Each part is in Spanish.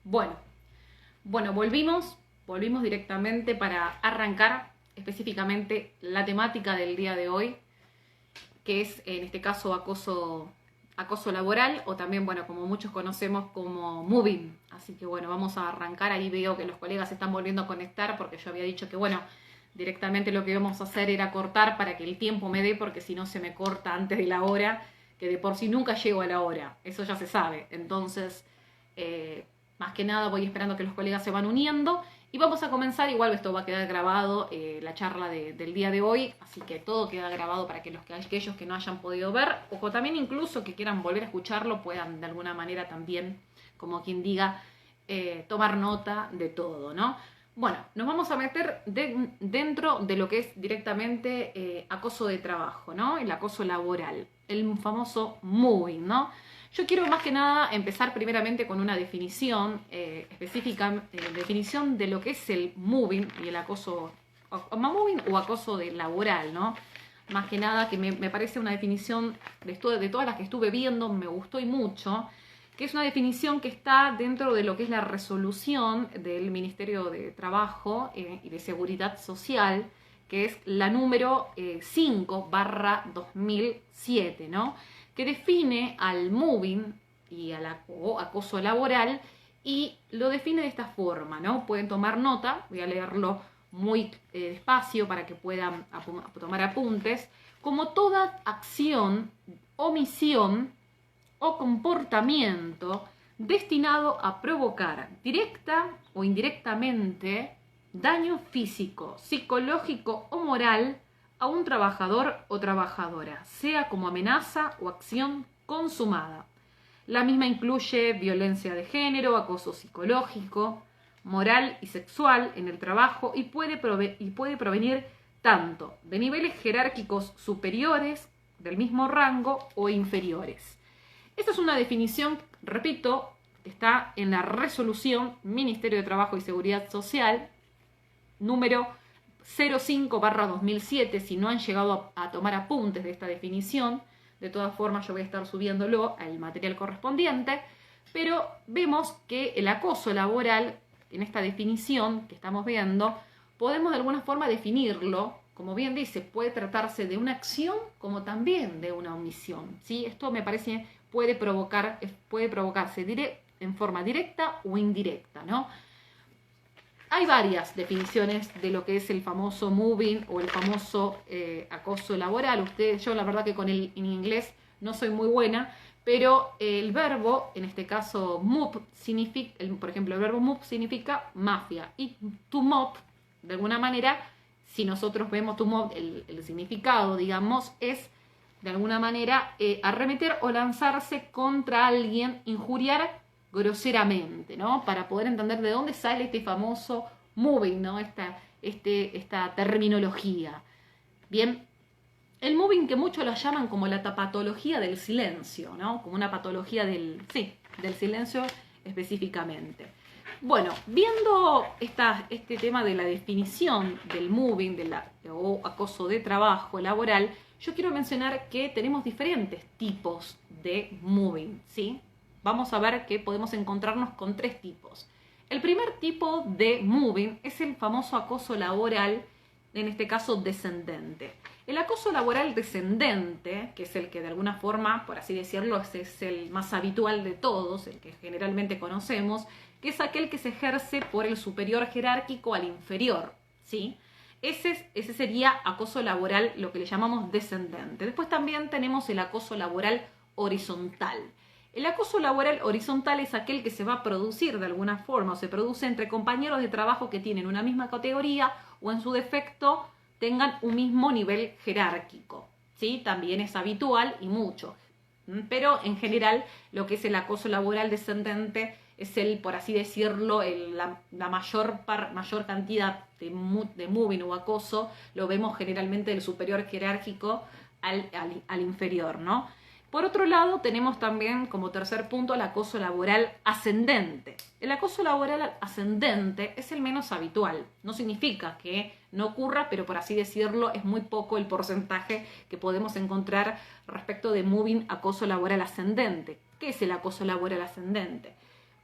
Bueno, volvimos directamente para arrancar específicamente la temática del día de hoy, que es en este caso acoso laboral o también, bueno, como muchos conocemos como moving. Así que bueno, vamos a arrancar. Ahí veo que los colegas se están volviendo a conectar porque yo había dicho que bueno, directamente lo que íbamos a hacer era cortar para que el tiempo me dé, porque si no se me corta antes de la hora, que de por sí nunca llego a la hora, eso ya se sabe. Entonces, más que nada voy esperando que los colegas se van uniendo y vamos a comenzar. Igual esto va a quedar grabado, la charla del día de hoy, así que todo queda grabado para que aquellos que no hayan podido ver o también incluso que quieran volver a escucharlo puedan de alguna manera también, como quien diga, tomar nota de todo, ¿no? Bueno, nos vamos a meter dentro de lo que es directamente acoso de trabajo, ¿no? El acoso laboral, el famoso moving, ¿no? Yo quiero más que nada empezar primeramente con una definición específica, definición de lo que es el moving y el acoso, moving o acoso laboral, ¿no? Más que nada que me parece una definición de todas las que estuve viendo, me gustó y mucho, que es una definición que está dentro de lo que es la resolución del Ministerio de Trabajo y de Seguridad Social, que es la número 5/2007, ¿no? Que define al moving y al acoso laboral y lo define de esta forma, ¿no? Pueden tomar nota, voy a leerlo muy despacio para que puedan tomar apuntes, como toda acción, omisión o comportamiento destinado a provocar directa o indirectamente daño físico, psicológico o moral a un trabajador o trabajadora, sea como amenaza o acción consumada. La misma incluye violencia de género, acoso psicológico, moral y sexual en el trabajo y puede provenir tanto de niveles jerárquicos superiores, del mismo rango o inferiores. Esta es una definición, repito, que está en la resolución Ministerio de Trabajo y Seguridad Social, número 05/2007. Si no han llegado a tomar apuntes de esta definición, de todas formas yo voy a estar subiéndolo al material correspondiente, pero vemos que el acoso laboral, en esta definición que estamos viendo, podemos de alguna forma definirlo, como bien dice, puede tratarse de una acción como también de una omisión, ¿sí? Esto me parece puede provocarse en forma directa o indirecta, ¿no? Hay varias definiciones de lo que es el famoso moving o el famoso acoso laboral. Yo la verdad que en inglés no soy muy buena, pero el verbo, en este caso move, significa, por ejemplo, el verbo move significa mafia y to mob, de alguna manera, si nosotros vemos to mob, el significado, digamos, es de alguna manera arremeter o lanzarse contra alguien, injuriar groseramente, ¿no? Para poder entender de dónde sale este famoso moving, ¿no? Esta terminología. Bien, el moving que muchos lo llaman como la patología del silencio, ¿no? Como una patología del silencio específicamente. Bueno, viendo este tema de la definición del moving o acoso de trabajo laboral, yo quiero mencionar que tenemos diferentes tipos de moving, ¿sí? Vamos a ver que podemos encontrarnos con 3 tipos. El primer tipo de moving es el famoso acoso laboral, en este caso descendente. El acoso laboral descendente, que es el que de alguna forma, por así decirlo, es el más habitual de todos, el que generalmente conocemos, que es aquel que se ejerce por el superior jerárquico al inferior, ¿sí? Ese sería acoso laboral, lo que le llamamos descendente. Después también tenemos el acoso laboral horizontal. El acoso laboral horizontal es aquel que se va a producir de alguna forma o se produce entre compañeros de trabajo que tienen una misma categoría o en su defecto tengan un mismo nivel jerárquico, ¿sí? También es habitual y mucho. Pero en general lo que es el acoso laboral descendente es por así decirlo, la mayor cantidad de moving o acoso lo vemos generalmente del superior jerárquico al inferior, ¿no? Por otro lado, tenemos también como tercer punto el acoso laboral ascendente. El acoso laboral ascendente es el menos habitual. No significa que no ocurra, pero por así decirlo, es muy poco el porcentaje que podemos encontrar respecto de moving acoso laboral ascendente. ¿Qué es el acoso laboral ascendente?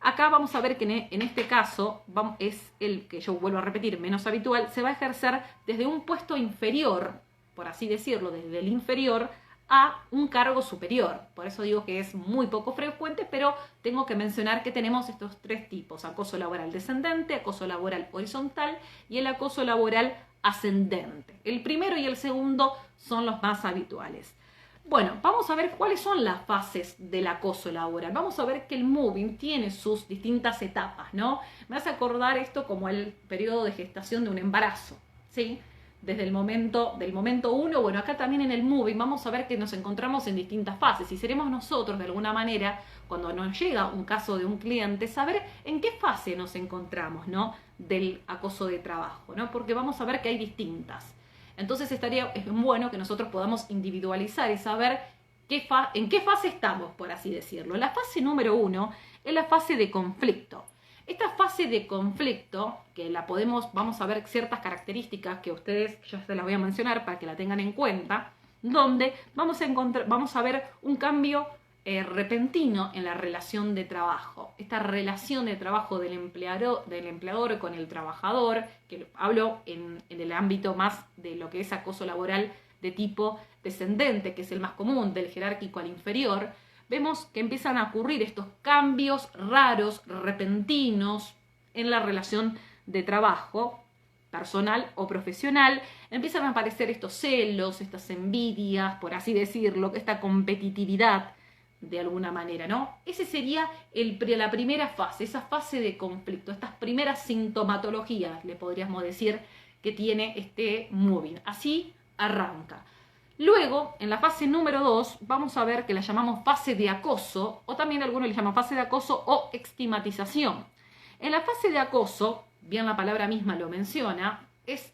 Acá vamos a ver que en este caso es el que yo vuelvo a repetir, menos habitual, se va a ejercer desde un puesto inferior, por así decirlo, desde el inferior a un cargo superior. Por eso digo que es muy poco frecuente, pero tengo que mencionar que tenemos estos tres tipos: acoso laboral descendente, acoso laboral horizontal y el acoso laboral ascendente. El primero y el segundo son los más habituales. Bueno, vamos a ver cuáles son las fases del acoso laboral. Vamos a ver que el moving tiene sus distintas etapas, ¿no? Me hace acordar esto como el periodo de gestación de un embarazo, ¿sí? Desde del momento 1, bueno, acá también en el moving vamos a ver que nos encontramos en distintas fases y seremos nosotros de alguna manera, cuando nos llega un caso de un cliente, saber en qué fase nos encontramos, ¿no? Del acoso de trabajo, ¿no? Porque vamos a ver que hay distintas. Entonces es bueno que nosotros podamos individualizar y saber en qué fase estamos, por así decirlo. La fase número 1 es la fase de conflicto. Esta fase de conflicto, que vamos a ver ciertas características que ustedes, yo se las voy a mencionar para que la tengan en cuenta, donde vamos a ver un cambio repentino en la relación de trabajo. Esta relación de trabajo del empleador con el trabajador, que hablo en el ámbito más de lo que es acoso laboral de tipo descendente, que es el más común, del jerárquico al inferior, vemos que empiezan a ocurrir estos cambios raros, repentinos en la relación de trabajo, personal o profesional. Empiezan a aparecer estos celos, estas envidias, por así decirlo, esta competitividad de alguna manera, ¿no? Ese sería la primera fase, esa fase de conflicto, estas primeras sintomatologías, le podríamos decir, que tiene este moving. Así arranca. Luego, en la fase número 2, vamos a ver que la llamamos fase de acoso, o también algunos le llaman fase de acoso o estigmatización. En la fase de acoso, bien la palabra misma lo menciona, es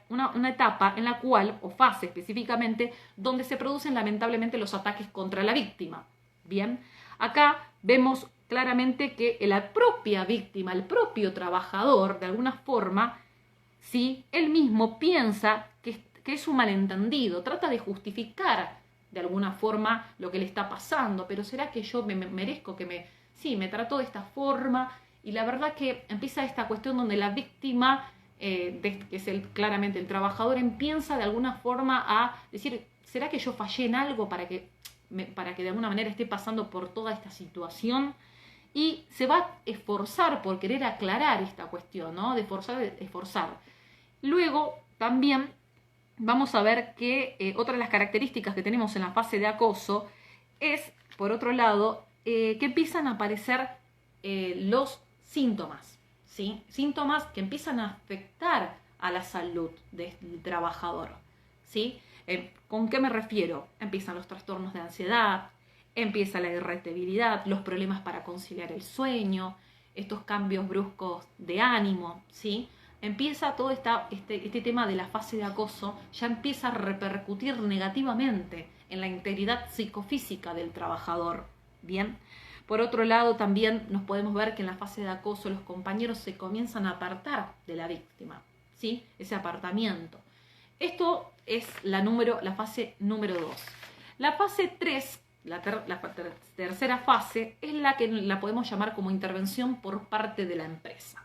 una etapa en la cual, o fase específicamente, donde se producen lamentablemente los ataques contra la víctima. Bien, acá vemos claramente que la propia víctima, el propio trabajador, de alguna forma, ¿sí?, él mismo piensa que es un malentendido, trata de justificar de alguna forma lo que le está pasando, pero ¿será que yo me merezco que me trató de esta forma? Y la verdad que empieza esta cuestión donde la víctima, que es claramente el trabajador, empieza de alguna forma a decir, ¿será que yo fallé en algo para que de alguna manera esté pasando por toda esta situación? Y se va a esforzar por querer aclarar esta cuestión, ¿no? De esforzar. Luego también vamos a ver que otra de las características que tenemos en la fase de acoso es, por otro lado, que empiezan a aparecer los síntomas, ¿sí? Síntomas que empiezan a afectar a la salud del trabajador, ¿sí? ¿Con qué me refiero? Empiezan los trastornos de ansiedad, empieza la irritabilidad, los problemas para conciliar el sueño, estos cambios bruscos de ánimo, ¿sí? Empieza todo este tema de la fase de acoso, ya empieza a repercutir negativamente en la integridad psicofísica del trabajador, ¿bien? Por otro lado, también nos podemos ver que en la fase de acoso los compañeros se comienzan a apartar de la víctima, ¿sí? Ese apartamiento. Esto es la fase número 2. La fase 3, la tercera fase, es la que la podemos llamar como intervención por parte de la empresa.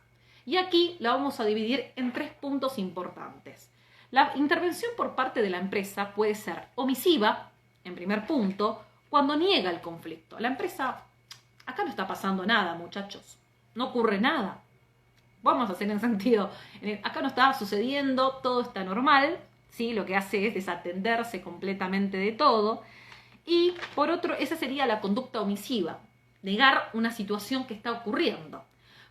Y aquí la vamos a dividir en 3 puntos importantes. La intervención por parte de la empresa puede ser omisiva, en primer punto, cuando niega el conflicto. La empresa, acá no está pasando nada, muchachos, no ocurre nada. Vamos a hacer en sentido, acá no está sucediendo, todo está normal, ¿sí? Lo que hace es desatenderse completamente de todo. Y por otro, esa sería la conducta omisiva, negar una situación que está ocurriendo.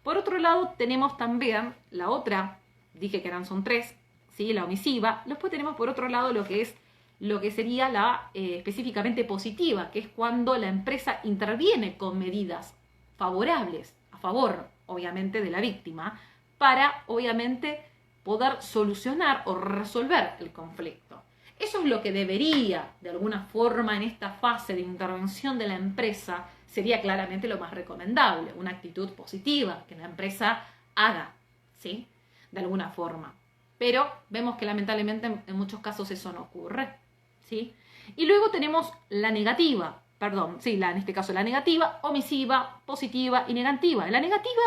Por otro lado, tenemos también la otra, dije que son 3, ¿sí? La omisiva. Después tenemos por otro lado lo que sería la específicamente positiva, que es cuando la empresa interviene con medidas favorables, a favor, obviamente, de la víctima, para, obviamente, poder solucionar o resolver el conflicto. Eso es lo que debería, de alguna forma, en esta fase de intervención de la empresa, sería claramente lo más recomendable, una actitud positiva que la empresa haga, ¿sí? De alguna forma. Pero vemos que lamentablemente en muchos casos eso no ocurre, ¿sí? Y luego tenemos la negativa, en este caso la negativa, omisiva, positiva y negativa. La negativa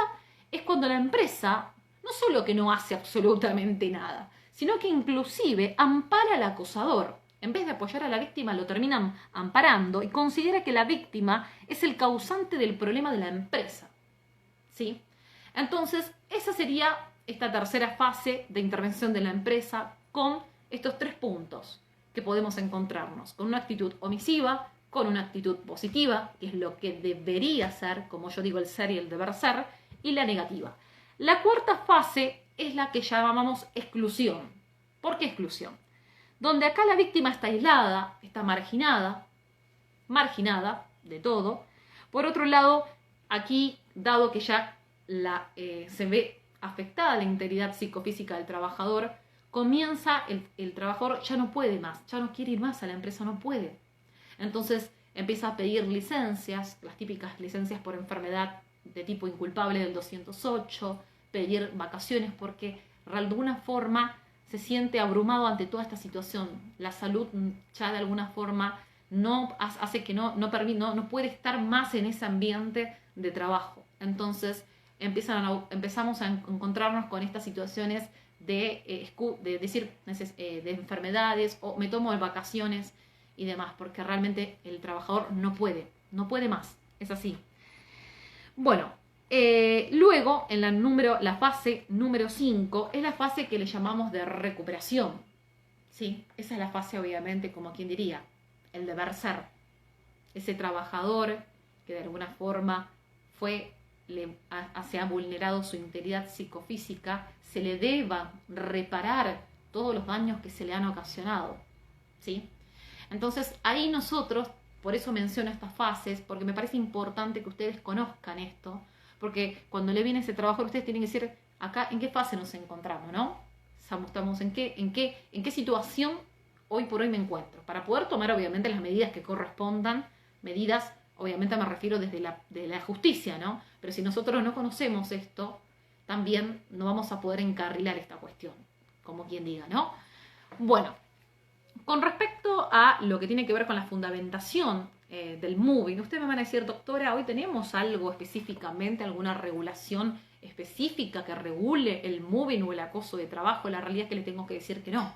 es cuando la empresa no solo que no hace absolutamente nada, sino que inclusive ampara al acosador. En vez de apoyar a la víctima, lo terminan amparando y considera que la víctima es el causante del problema de la empresa. ¿Sí? Entonces, esa sería esta tercera fase de intervención de la empresa con estos 3 puntos que podemos encontrarnos. Con una actitud omisiva, con una actitud positiva, que es lo que debería ser, como yo digo, el ser y el deber ser, y la negativa. La cuarta fase es la que llamamos exclusión. ¿Por qué exclusión? Donde acá la víctima está aislada, está marginada de todo. Por otro lado, aquí, dado que ya se ve afectada la integridad psicofísica del trabajador, comienza el trabajador ya no puede más, ya no quiere ir más a la empresa, no puede. Entonces empieza a pedir licencias, las típicas licencias por enfermedad de tipo inculpable del 208, pedir vacaciones porque de alguna forma se siente abrumado ante toda esta situación. La salud ya de alguna forma no hace que no puede estar más en ese ambiente de trabajo. Entonces empezamos a encontrarnos con estas situaciones de decir de enfermedades o me tomo de vacaciones y demás, porque realmente el trabajador no puede más, es así. Bueno, luego en la fase número 5 es la fase que le llamamos de recuperación, ¿sí? Esa es la fase, obviamente, como quien diría, el deber ser. Ese trabajador que de alguna forma se ha vulnerado su integridad psicofísica, se le deba reparar todos los daños que se le han ocasionado, ¿sí? Entonces ahí nosotros, por eso menciono estas fases, porque me parece importante que ustedes conozcan esto, porque cuando le viene ese trabajo ustedes tienen que decir acá en qué fase nos encontramos, ¿no? Estamos en qué situación hoy por hoy me encuentro, para poder tomar obviamente las medidas que correspondan, medidas, obviamente me refiero de la justicia, ¿no? Pero si nosotros no conocemos esto, también no vamos a poder encarrilar esta cuestión, como quien diga, ¿no? Bueno, con respecto a lo que tiene que ver con la fundamentación del moving, ustedes me van a decir, doctora, hoy tenemos algo específicamente, alguna regulación específica que regule el moving o el acoso de trabajo. La realidad es que les tengo que decir que no.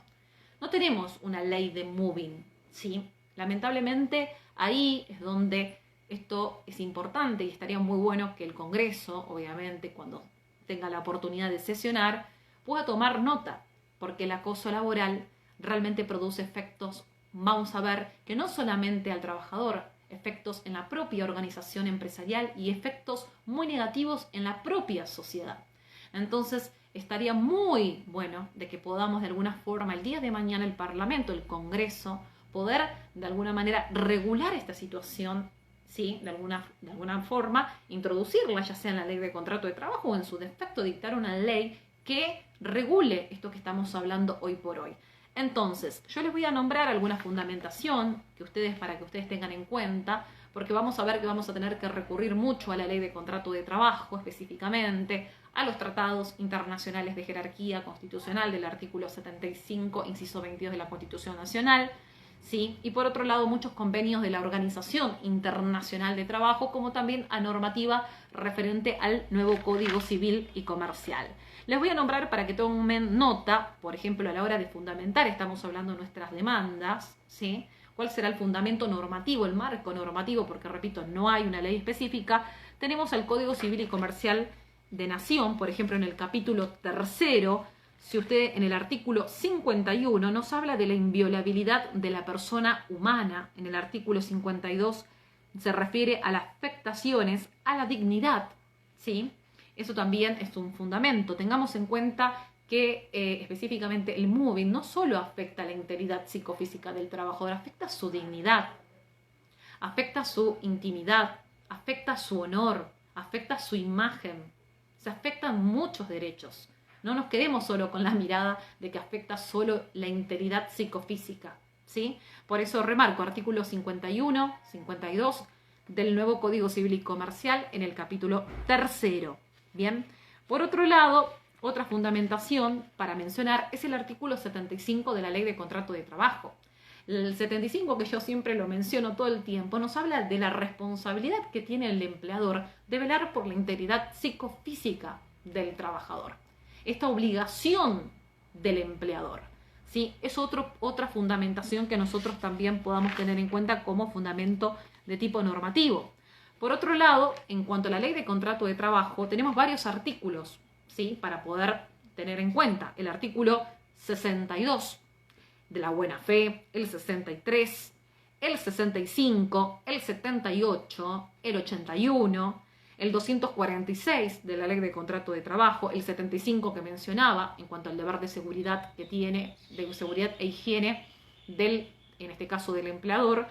No tenemos una ley de moving, ¿sí? Lamentablemente ahí es donde esto es importante y estaría muy bueno que el Congreso, obviamente, cuando tenga la oportunidad de sesionar, pueda tomar nota, porque el acoso laboral realmente produce efectos, vamos a ver, que no solamente al trabajador, efectos en la propia organización empresarial y efectos muy negativos en la propia sociedad. Entonces, estaría muy bueno de que podamos de alguna forma el día de mañana el Parlamento, el Congreso, poder de alguna manera regular esta situación, ¿sí? De alguna forma introducirla, ya sea en la ley de contrato de trabajo o en su defecto dictar una ley que regule esto que estamos hablando hoy por hoy. Entonces, yo les voy a nombrar alguna fundamentación para que ustedes tengan en cuenta, porque vamos a ver que vamos a tener que recurrir mucho a la ley de contrato de trabajo específicamente, a los tratados internacionales de jerarquía constitucional del artículo 75, inciso 22 de la Constitución Nacional, ¿sí? Y por otro lado, muchos convenios de la Organización Internacional de Trabajo, como también a normativa referente al nuevo Código Civil y Comercial. Les voy a nombrar para que tomen nota, por ejemplo, a la hora de fundamentar, estamos hablando de nuestras demandas, ¿sí? ¿Cuál será el fundamento normativo, el marco normativo? Porque, repito, no hay una ley específica. Tenemos el Código Civil y Comercial de Nación, por ejemplo, en el capítulo 3, si usted en el artículo 51 nos habla de la inviolabilidad de la persona humana, en el artículo 52 se refiere a las afectaciones a la dignidad, ¿sí? Eso también es un fundamento. Tengamos en cuenta que específicamente el moving no solo afecta la integridad psicofísica del trabajador, afecta su dignidad, afecta su intimidad, afecta su honor, afecta su imagen, se afectan muchos derechos. No nos quedemos solo con la mirada de que afecta solo la integridad psicofísica, ¿sí? Por eso remarco artículos 51, 52 del nuevo Código Civil y Comercial en el capítulo 3. Bien, por otro lado, otra fundamentación para mencionar es el artículo 75 de la Ley de Contrato de Trabajo. El 75, que yo siempre lo menciono todo el tiempo, nos habla de la responsabilidad que tiene el empleador de velar por la integridad psicofísica del trabajador. Esta obligación del empleador, ¿sí? Es otra fundamentación que nosotros también podamos tener en cuenta como fundamento de tipo normativo. Por otro lado, en cuanto a la ley de contrato de trabajo, tenemos varios artículos, ¿sí?, para poder tener en cuenta. El artículo 62 de la buena fe, el 63, el 65, el 78, el 81, el 246 de la ley de contrato de trabajo, el 75 que mencionaba en cuanto al deber de seguridad que tiene, de seguridad e higiene en este caso del empleador,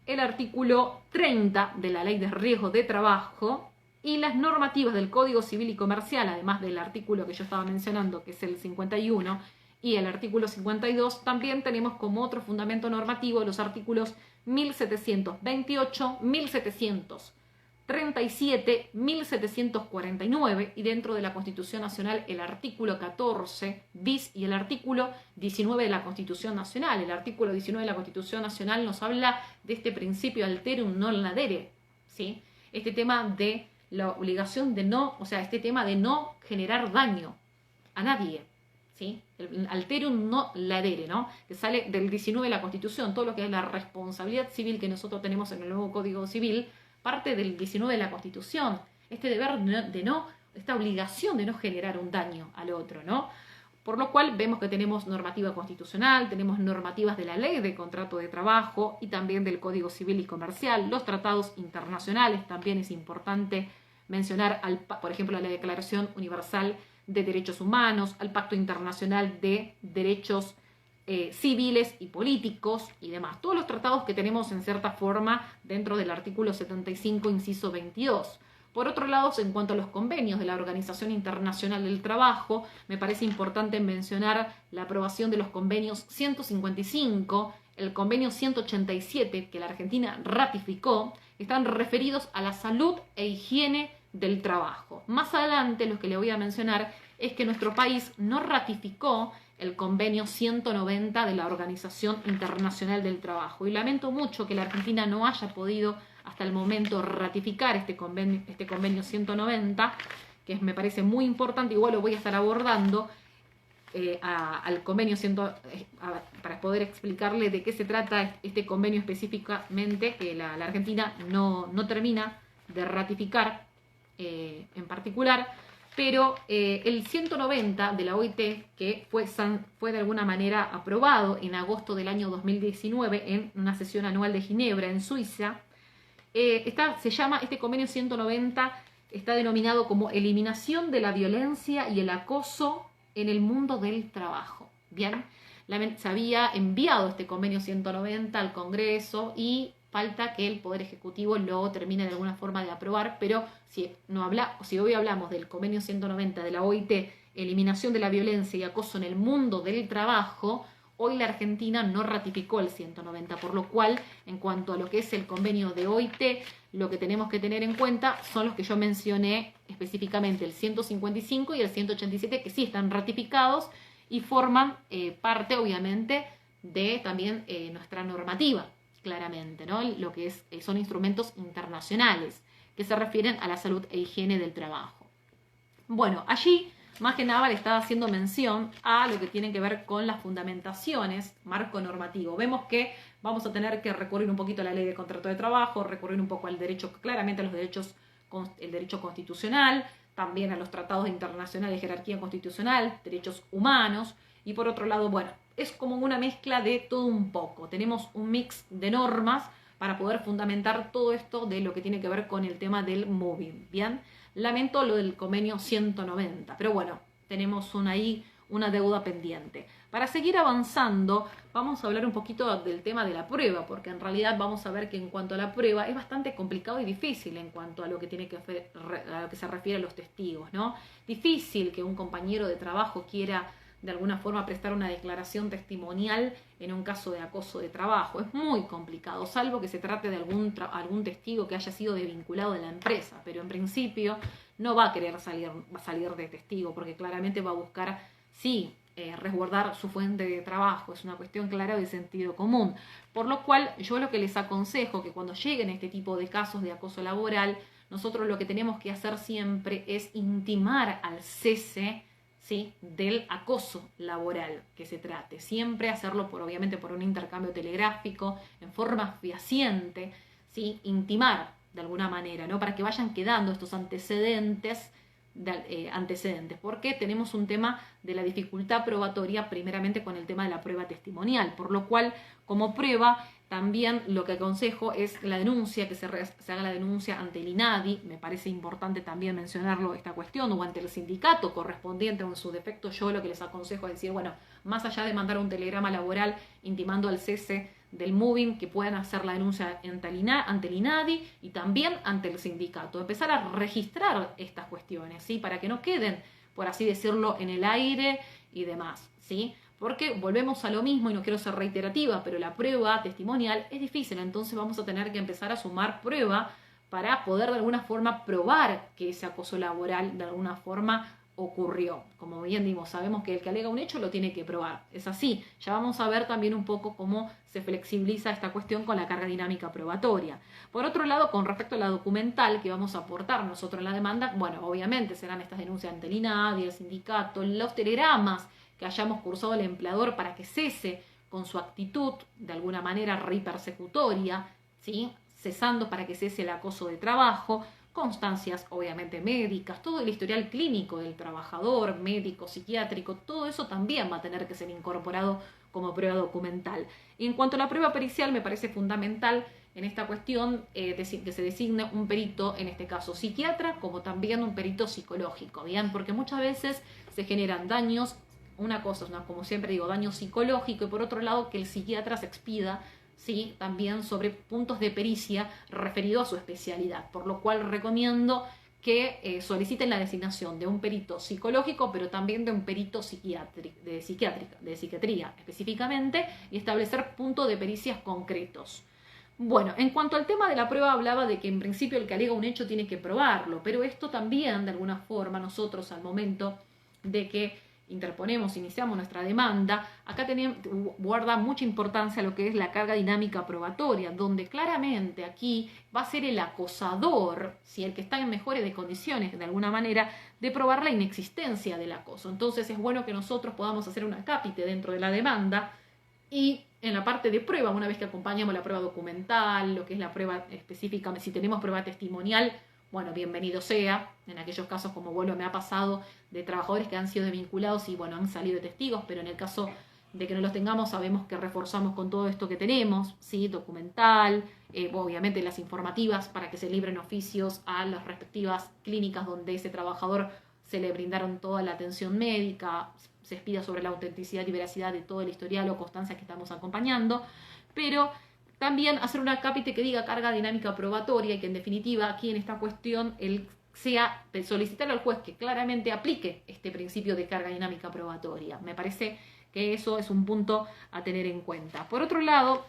el artículo 30 de la ley de riesgo de trabajo y las normativas del Código Civil y Comercial, además del artículo que yo estaba mencionando, que es el 51, y el artículo 52, también tenemos como otro fundamento normativo los artículos 1728, 1737, 1749 y dentro de la Constitución Nacional el artículo 14 bis y el artículo 19 de la Constitución Nacional. El artículo 19 de la Constitución Nacional nos habla de este principio alterum non ladere, ¿sí? Este tema de la obligación de este tema de no generar daño a nadie, ¿sí? El alterum non ladere, ¿no?, que sale del 19 de la Constitución. Todo lo que es la responsabilidad civil que nosotros tenemos en el nuevo Código Civil parte del 19 de la Constitución. Este deber esta obligación de no generar un daño al otro, ¿no? Por lo cual vemos que tenemos normativa constitucional, tenemos normativas de la ley de contrato de trabajo y también del Código Civil y Comercial, los tratados internacionales. También es importante mencionar, por ejemplo, la Declaración Universal de Derechos Humanos, al Pacto Internacional de Derechos civiles y políticos y demás. Todos los tratados que tenemos en cierta forma dentro del artículo 75, inciso 22. Por otro lado, en cuanto a los convenios de la Organización Internacional del Trabajo, me parece importante mencionar la aprobación de los convenios 155, el convenio 187 que la Argentina ratificó, están referidos a la salud e higiene del trabajo. Más adelante, lo que le voy a mencionar es que nuestro país no ratificó el convenio 190 de la Organización Internacional del Trabajo. Y lamento mucho que la Argentina no haya podido hasta el momento ratificar este convenio 190, que me parece muy importante. Igual lo voy a estar abordando al convenio para poder explicarle de qué se trata este convenio específicamente, que la Argentina no termina de ratificar en particular. Pero el 190 de la OIT, que fue de alguna manera aprobado en agosto del año 2019 en una sesión anual de Ginebra, en Suiza, este convenio 190 está denominado como eliminación de la violencia y el acoso en el mundo del trabajo. Bien, se había enviado este convenio 190 al Congreso y falta que el Poder Ejecutivo lo termine de alguna forma de aprobar, pero si hoy hablamos del convenio 190 de la OIT, eliminación de la violencia y acoso en el mundo del trabajo, hoy la Argentina no ratificó el 190, por lo cual, en cuanto a lo que es el convenio de OIT, lo que tenemos que tener en cuenta son los que yo mencioné específicamente, el 155 y el 187, que sí están ratificados y forman parte, obviamente, de también nuestra normativa. Claramente, ¿no? Lo que son instrumentos internacionales que se refieren a la salud e higiene del trabajo. Bueno, allí más que nada le estaba haciendo mención a lo que tiene que ver con las fundamentaciones, marco normativo. Vemos que vamos a tener que recurrir un poquito a la ley de contrato de trabajo, recurrir un poco al derecho, claramente a el derecho constitucional, también a los tratados internacionales de jerarquía constitucional, derechos humanos, y por otro lado, bueno, es como una mezcla de todo un poco. Tenemos un mix de normas para poder fundamentar todo esto de lo que tiene que ver con el tema del móvil. Bien, lamento lo del convenio 190, pero bueno, tenemos ahí una deuda pendiente. Para seguir avanzando, vamos a hablar un poquito del tema de la prueba, porque en realidad vamos a ver que en cuanto a la prueba es bastante complicado y difícil en cuanto a lo que a lo que se refiere a los testigos, ¿no? Difícil que un compañero de trabajo quiera de alguna forma prestar una declaración testimonial en un caso de acoso de trabajo. Es muy complicado, salvo que se trate de algún testigo que haya sido desvinculado de la empresa, pero en principio no va a querer salir de testigo, porque claramente va a buscar, sí, resguardar su fuente de trabajo, es una cuestión clara de sentido común. Por lo cual yo lo que les aconsejo que cuando lleguen este tipo de casos de acoso laboral, nosotros lo que tenemos que hacer siempre es intimar al cese, ¿sí?, del acoso laboral que se trate. Siempre hacerlo obviamente por un intercambio telegráfico, en forma fehaciente, ¿sí?, intimar de alguna manera, ¿no?, para que vayan quedando estos antecedentes, porque tenemos un tema de la dificultad probatoria primeramente con el tema de la prueba testimonial, por lo cual como prueba también lo que aconsejo es la denuncia, que se haga la denuncia ante el INADI, me parece importante también mencionarlo esta cuestión, o ante el sindicato correspondiente o en su defecto. Yo lo que les aconsejo es decir, bueno, más allá de mandar un telegrama laboral intimando al cese del moving, que puedan hacer la denuncia ante el INADI y también ante el sindicato. Empezar a registrar estas cuestiones, ¿sí?, para que no queden, por así decirlo, en el aire y demás, ¿sí? Porque volvemos a lo mismo y no quiero ser reiterativa, pero la prueba testimonial es difícil, entonces vamos a tener que empezar a sumar prueba para poder de alguna forma probar que ese acoso laboral de alguna forma ocurrió. Como bien dimos, sabemos que el que alega un hecho lo tiene que probar. Es así. Ya vamos a ver también un poco cómo se flexibiliza esta cuestión con la carga dinámica probatoria. Por otro lado, con respecto a la documental que vamos a aportar nosotros en la demanda, bueno, obviamente serán estas denuncias ante el INADI, el sindicato, los telegramas que hayamos cursado al empleador para que cese con su actitud de alguna manera repersecutoria, ¿sí?, cesando para que cese el acoso de trabajo, constancias obviamente médicas, todo el historial clínico del trabajador, médico, psiquiátrico, todo eso también va a tener que ser incorporado como prueba documental. Y en cuanto a la prueba pericial, me parece fundamental en esta cuestión que se designe un perito, en este caso psiquiatra, como también un perito psicológico, ¿bien? Porque muchas veces se generan daños, una cosa es, como siempre digo, daño psicológico, y por otro lado que el psiquiatra se expida, ¿sí?, también sobre puntos de pericia referidos a su especialidad, por lo cual recomiendo que soliciten la designación de un perito psicológico, pero también de un perito de psiquiatría específicamente, y establecer puntos de pericias concretos. Bueno, en cuanto al tema de la prueba, hablaba de que en principio el que alega un hecho tiene que probarlo, pero esto también, de alguna forma, nosotros al momento de que iniciamos nuestra demanda, acá guarda mucha importancia lo que es la carga dinámica probatoria, donde claramente aquí va a ser el acosador, si el que está en mejores condiciones de alguna manera, de probar la inexistencia del acoso. Entonces es bueno que nosotros podamos hacer un acápite dentro de la demanda y en la parte de prueba, una vez que acompañamos la prueba documental, lo que es la prueba específica, si tenemos prueba testimonial, bueno, bienvenido sea. En aquellos casos, como me ha pasado, de trabajadores que han sido desvinculados y bueno, han salido testigos, pero en el caso de que no los tengamos, sabemos que reforzamos con todo esto que tenemos, ¿sí?, documental, obviamente las informativas para que se libren oficios a las respectivas clínicas donde ese trabajador se le brindaron toda la atención médica, se expida sobre la autenticidad y veracidad de todo el historial o constancia que estamos acompañando, pero también hacer un acápite que diga carga dinámica probatoria y que en definitiva aquí en esta cuestión sea solicitar al juez que claramente aplique este principio de carga dinámica probatoria. Me parece que eso es un punto a tener en cuenta. Por otro lado,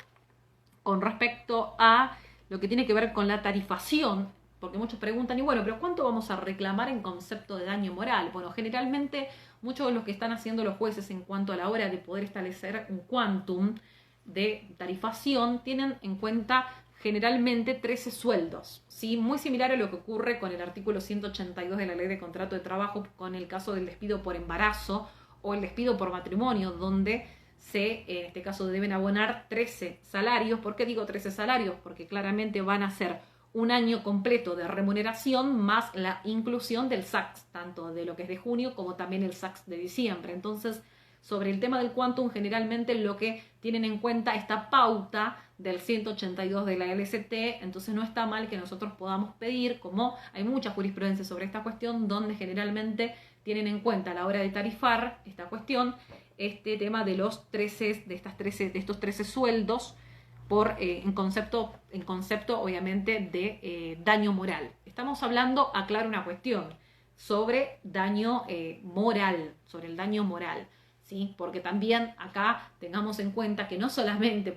con respecto a lo que tiene que ver con la tarifación, porque muchos preguntan, y bueno, pero ¿cuánto vamos a reclamar en concepto de daño moral? Bueno, generalmente muchos de los que están haciendo los jueces en cuanto a la hora de poder establecer un quantum de tarifación tienen en cuenta generalmente 13 sueldos, ¿sí?, muy similar a lo que ocurre con el artículo 182 de la Ley de Contrato de Trabajo con el caso del despido por embarazo o el despido por matrimonio, donde en este caso deben abonar 13 salarios. ¿Por qué digo 13 salarios? Porque claramente van a ser un año completo de remuneración más la inclusión del SACS, tanto de lo que es de junio como también el SACS de diciembre. Entonces, sobre el tema del quantum, generalmente lo que tienen en cuenta esta pauta del 182 de la LST, entonces no está mal que nosotros podamos pedir, como hay mucha jurisprudencia sobre esta cuestión, donde generalmente tienen en cuenta a la hora de tarifar esta cuestión, este tema de los 13, de estos 13 sueldos en concepto obviamente de daño moral. Estamos hablando, aclaro una cuestión, sobre daño moral, sobre el daño moral. ¿Sí? Porque también acá tengamos en cuenta que no solamente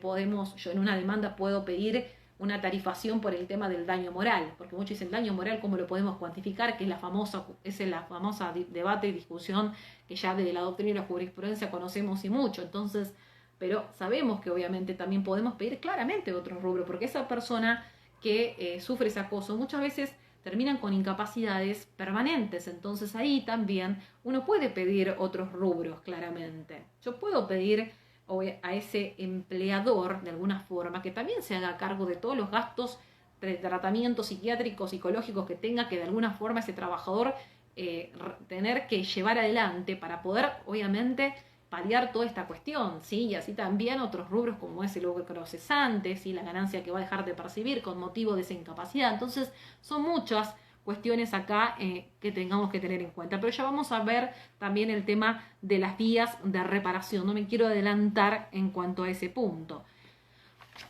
yo en una demanda puedo pedir una tarifación por el tema del daño moral, porque muchos dicen daño moral, ¿cómo lo podemos cuantificar? Que es la famosa debate y discusión que ya desde la doctrina y la jurisprudencia conocemos y mucho. Entonces, pero sabemos que obviamente también podemos pedir claramente otro rubro, porque esa persona que sufre ese acoso muchas veces terminan con incapacidades permanentes. Entonces ahí también uno puede pedir otros rubros claramente. Yo puedo pedir a ese empleador de alguna forma que también se haga cargo de todos los gastos de tratamientos psiquiátricos, psicológicos que tenga que de alguna forma ese trabajador tener que llevar adelante para poder obviamente paliar toda esta cuestión, ¿sí? Y así también otros rubros como es el lucro cesante, ¿sí? La ganancia que va a dejar de percibir con motivo de esa incapacidad. Entonces son muchas cuestiones acá que tengamos que tener en cuenta. Pero ya vamos a ver también el tema de las vías de reparación. No me quiero adelantar en cuanto a ese punto.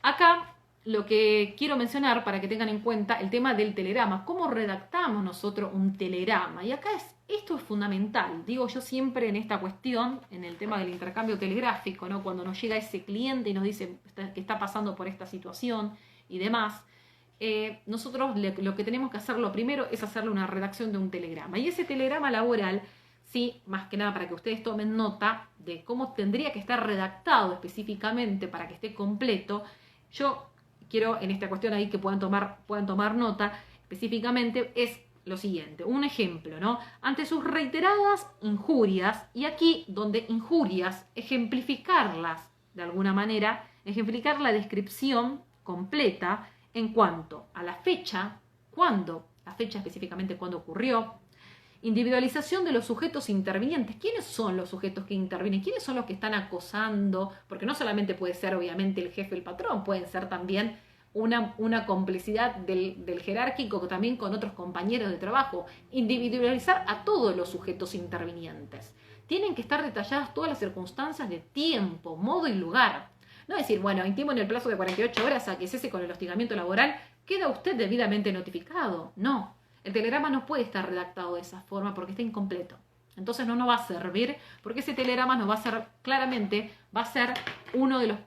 Acá lo que quiero mencionar para que tengan en cuenta el tema del telegrama. ¿Cómo redactamos nosotros un telegrama? Y acá esto es fundamental. Digo yo siempre en esta cuestión, en el tema del intercambio telegráfico, ¿no? Cuando nos llega ese cliente y nos dice que está pasando por esta situación y demás, nosotros lo que tenemos que hacer lo primero es hacerle una redacción de un telegrama. Y ese telegrama laboral, sí, más que nada para que ustedes tomen nota de cómo tendría que estar redactado específicamente para que esté completo. Yo quiero en esta cuestión ahí que puedan tomar nota específicamente es lo siguiente, un ejemplo, ¿no? Ante sus reiteradas injurias, y aquí donde injurias, ejemplificarlas de alguna manera, ejemplificar la descripción completa en cuanto a la fecha, la fecha específicamente cuándo ocurrió, individualización de los sujetos intervinientes. ¿Quiénes son los sujetos que intervienen? ¿Quiénes son los que están acosando? Porque no solamente puede ser obviamente el jefe, el patrón, pueden ser también una complicidad del jerárquico también con otros compañeros de trabajo. Individualizar a todos los sujetos intervinientes. Tienen que estar detalladas todas las circunstancias de tiempo, modo y lugar. No decir, bueno, intimo en el plazo de 48 horas a que cese con el hostigamiento laboral, queda usted debidamente notificado. No, el telegrama no puede estar redactado de esa forma porque está incompleto. Entonces no nos va a servir porque ese telegrama nos va a ser, claramente, va a ser uno de los,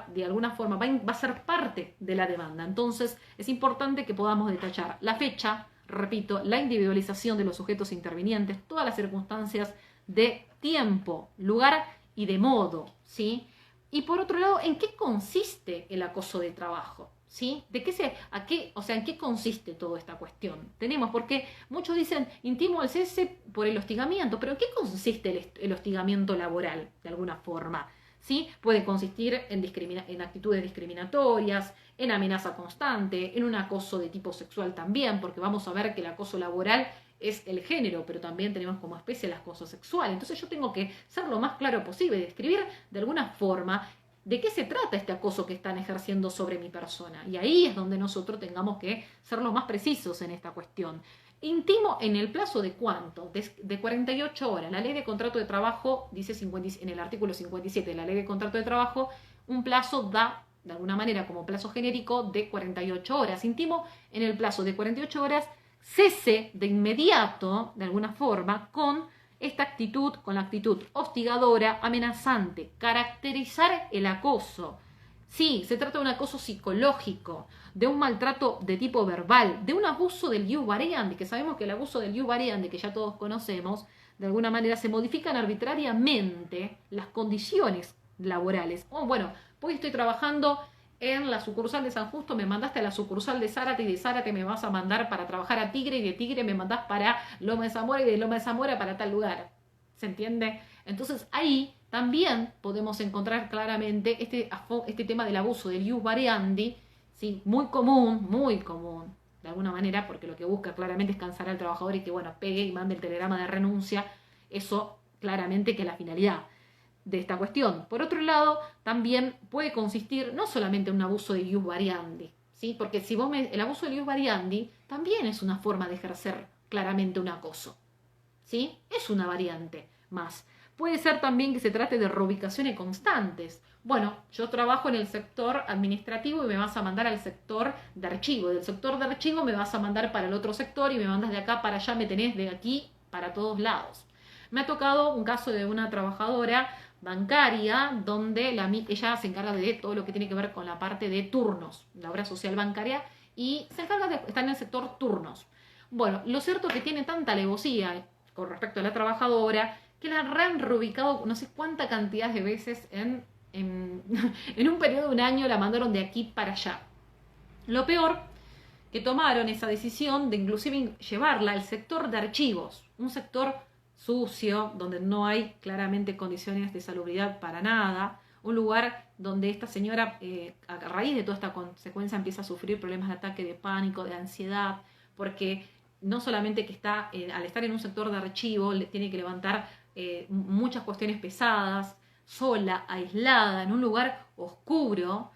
de alguna forma, va a ser parte de la demanda. Entonces es importante que podamos detallar la fecha, repito, la individualización de los sujetos intervinientes, todas las circunstancias de tiempo, lugar y de modo, ¿sí? Y por otro lado, ¿en qué consiste el acoso de trabajo? ¿Sí? ¿En qué consiste toda esta cuestión? Porque muchos dicen, intimo al cese por el hostigamiento, pero ¿en qué consiste el hostigamiento laboral, de alguna forma? ¿Sí? Puede consistir en actitudes discriminatorias, en amenaza constante, en un acoso de tipo sexual también, porque vamos a ver que el acoso laboral es el género, pero también tenemos como especie el acoso sexual. Entonces yo tengo que ser lo más claro posible, describir de alguna forma de qué se trata este acoso que están ejerciendo sobre mi persona. Y ahí es donde nosotros tengamos que ser los más precisos en esta cuestión. Intimo en el plazo de ¿cuánto? De 48 horas. La ley de contrato de trabajo dice en el artículo 57 de la ley de contrato de trabajo, un plazo da, de alguna manera, como plazo genérico de 48 horas. Intimo en el plazo de 48 horas, cese de inmediato, de alguna forma, con esta actitud, con la actitud hostigadora, amenazante, caracterizar el acoso. Sí, se trata de un acoso psicológico, de un maltrato de tipo verbal, de un abuso del ius variandi, que sabemos que el abuso del ius variandi, que ya todos conocemos, de alguna manera se modifican arbitrariamente las condiciones laborales. Bueno, pues estoy trabajando en la sucursal de San Justo, me mandaste a la sucursal de Zárate y de Zárate me vas a mandar para trabajar a Tigre y de Tigre me mandás para Loma de Zamora y de Loma de Zamora para tal lugar. ¿Se entiende? Entonces ahí también podemos encontrar claramente este tema del abuso del ius variandi, ¿sí? Muy común, de alguna manera, porque lo que busca claramente es cansar al trabajador y que, pegue y mande el telegrama de renuncia. Eso claramente que es la finalidad de esta cuestión. Por otro lado, también puede consistir no solamente en un abuso de ius variandi, ¿sí? Porque el abuso de ius variandi también es una forma de ejercer claramente un acoso, ¿sí? Es una variante más. Puede ser también que se trate de reubicaciones constantes. Yo trabajo en el sector administrativo y me vas a mandar al sector de archivo. Del sector de archivo me vas a mandar para el otro sector y me mandas de acá para allá, me tenés de aquí para todos lados. Me ha tocado un caso de una trabajadora bancaria, donde ella se encarga de todo lo que tiene que ver con la parte de turnos, la obra social bancaria, y se encarga de estar en el sector turnos. Bueno, lo cierto es que tiene tanta alevosía con respecto a la trabajadora que la han reubicado no sé cuánta cantidad de veces en un periodo de un año, la mandaron de aquí para allá. Lo peor, que tomaron esa decisión de inclusive llevarla al sector de archivos, un sector sucio, donde no hay claramente condiciones de salubridad para nada, un lugar donde esta señora, a raíz de toda esta consecuencia, empieza a sufrir problemas de ataque de pánico, de ansiedad, porque no solamente que está, al estar en un sector de archivo, tiene que levantar muchas cuestiones pesadas, sola, aislada, en un lugar oscuro,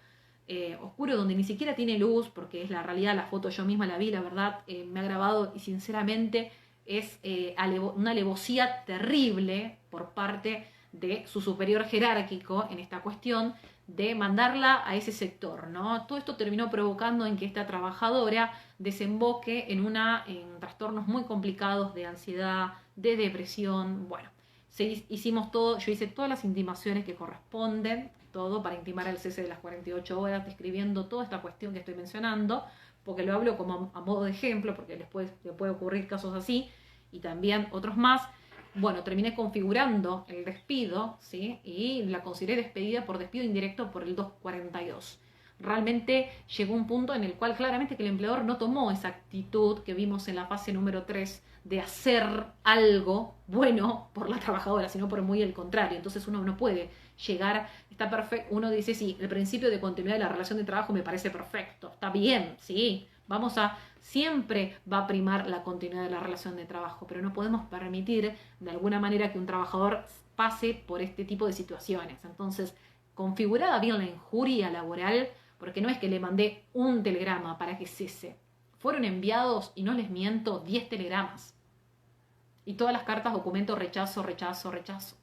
oscuro donde ni siquiera tiene luz, porque es la realidad, la foto yo misma la vi, la verdad, me ha grabado y sinceramente es una alevosía terrible por parte de su superior jerárquico en esta cuestión de mandarla a ese sector, ¿no? Todo esto terminó provocando en que esta trabajadora desemboque en trastornos muy complicados de ansiedad, de depresión. Bueno, hicimos todo, yo hice todas las intimaciones que corresponden, todo para intimar el cese de las 48 horas, describiendo toda esta cuestión que estoy mencionando, porque lo hablo como a modo de ejemplo, porque les puede ocurrir casos así, y también otros más. Bueno, terminé configurando el despido, ¿sí? Y la consideré despedida por despido indirecto por el 242. Realmente llegó un punto en el cual claramente que el empleador no tomó esa actitud que vimos en la fase número 3 de hacer algo bueno por la trabajadora, sino por muy el contrario. Entonces uno no puede llegar, está perfecto, uno dice, sí, el principio de continuidad de la relación de trabajo me parece perfecto, está bien, sí, siempre va a primar la continuidad de la relación de trabajo, pero no podemos permitir de alguna manera que un trabajador pase por este tipo de situaciones. Entonces, configurada bien la injuria laboral, porque no es que le mandé un telegrama para que cese, fueron enviados, y no les miento, 10 telegramas. Y todas las cartas, documento, rechazo, rechazo, rechazo.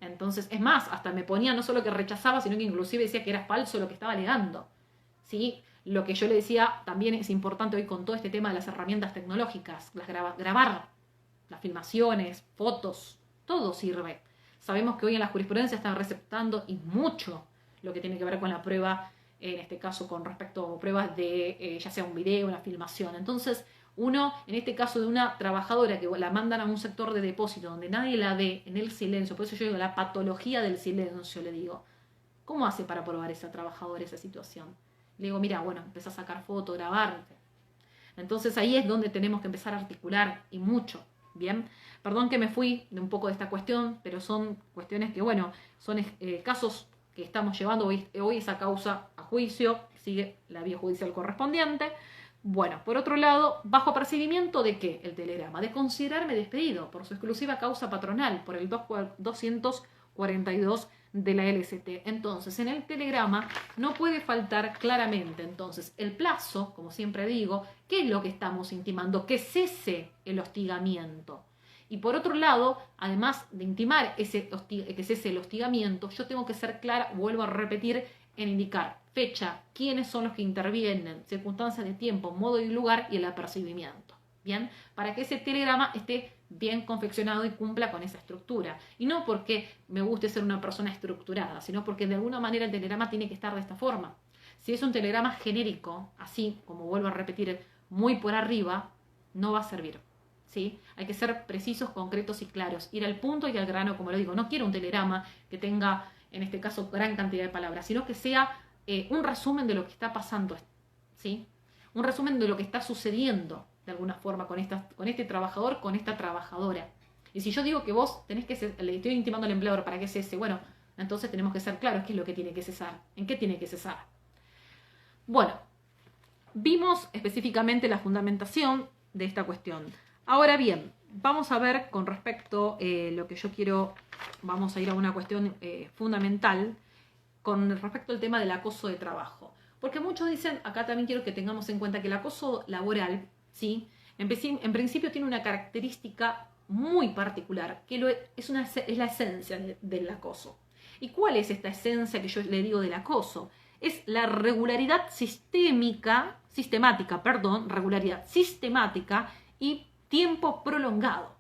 Entonces, es más, hasta me ponía no solo que rechazaba, sino que inclusive decía que era falso lo que estaba alegando. ¿Sí? Lo que yo le decía también es importante hoy con todo este tema de las herramientas tecnológicas, grabar, las filmaciones, fotos, todo sirve. Sabemos que hoy en la jurisprudencia están receptando y mucho lo que tiene que ver con la prueba, en este caso con respecto a pruebas de ya sea un video, una filmación. Entonces, uno, en este caso de una trabajadora que la mandan a un sector de depósito donde nadie la ve, en el silencio, por eso yo digo la patología del silencio, le digo, ¿cómo hace para probar esa trabajadora esa situación? Le digo, mira, bueno, empezá a sacar fotos, grabarte. Entonces ahí es donde tenemos que empezar a articular, y mucho, ¿bien? Perdón que me fui de un poco de esta cuestión, pero son cuestiones que, bueno, son casos que estamos llevando hoy esa causa a juicio, sigue la vía judicial correspondiente. Bueno, por otro lado, bajo percibimiento de ¿qué? El telegrama, de considerarme despedido por su exclusiva causa patronal, por el 242 de la LST. Entonces, en el telegrama no puede faltar claramente, entonces, el plazo, como siempre digo, ¿qué es lo que estamos intimando? Que cese el hostigamiento. Y por otro lado, además de intimar que cese el hostigamiento, yo tengo que ser clara, vuelvo a repetir, en indicar fecha, quiénes son los que intervienen, circunstancias de tiempo, modo y lugar y el apercibimiento. ¿Bien? Para que ese telegrama esté bien confeccionado y cumpla con esa estructura. Y no porque me guste ser una persona estructurada, sino porque de alguna manera el telegrama tiene que estar de esta forma. Si es un telegrama genérico, así como vuelvo a repetir, muy por arriba, no va a servir. ¿Sí? Hay que ser precisos, concretos y claros. Ir al punto y al grano, como lo digo. No quiero un telegrama que tenga, en este caso, gran cantidad de palabras, sino que sea un resumen de lo que está pasando. ¿Sí? Un resumen de lo que está sucediendo de alguna forma con este trabajador, con esta trabajadora. Y si yo digo que vos tenés que le estoy intimando al empleador para que cese, bueno, entonces tenemos que ser claros qué es lo que tiene que cesar, en qué tiene que cesar. Bueno, vimos específicamente la fundamentación de esta cuestión. Ahora bien, vamos a ver con respecto lo que yo quiero, vamos a ir a una cuestión fundamental con respecto al tema del acoso de trabajo. Porque muchos dicen, acá también quiero que tengamos en cuenta que el acoso laboral, ¿sí? En principio tiene una característica muy particular, que es la esencia del acoso. ¿Y cuál es esta esencia que yo le digo del acoso? Es la regularidad regularidad sistemática y tiempo prolongado.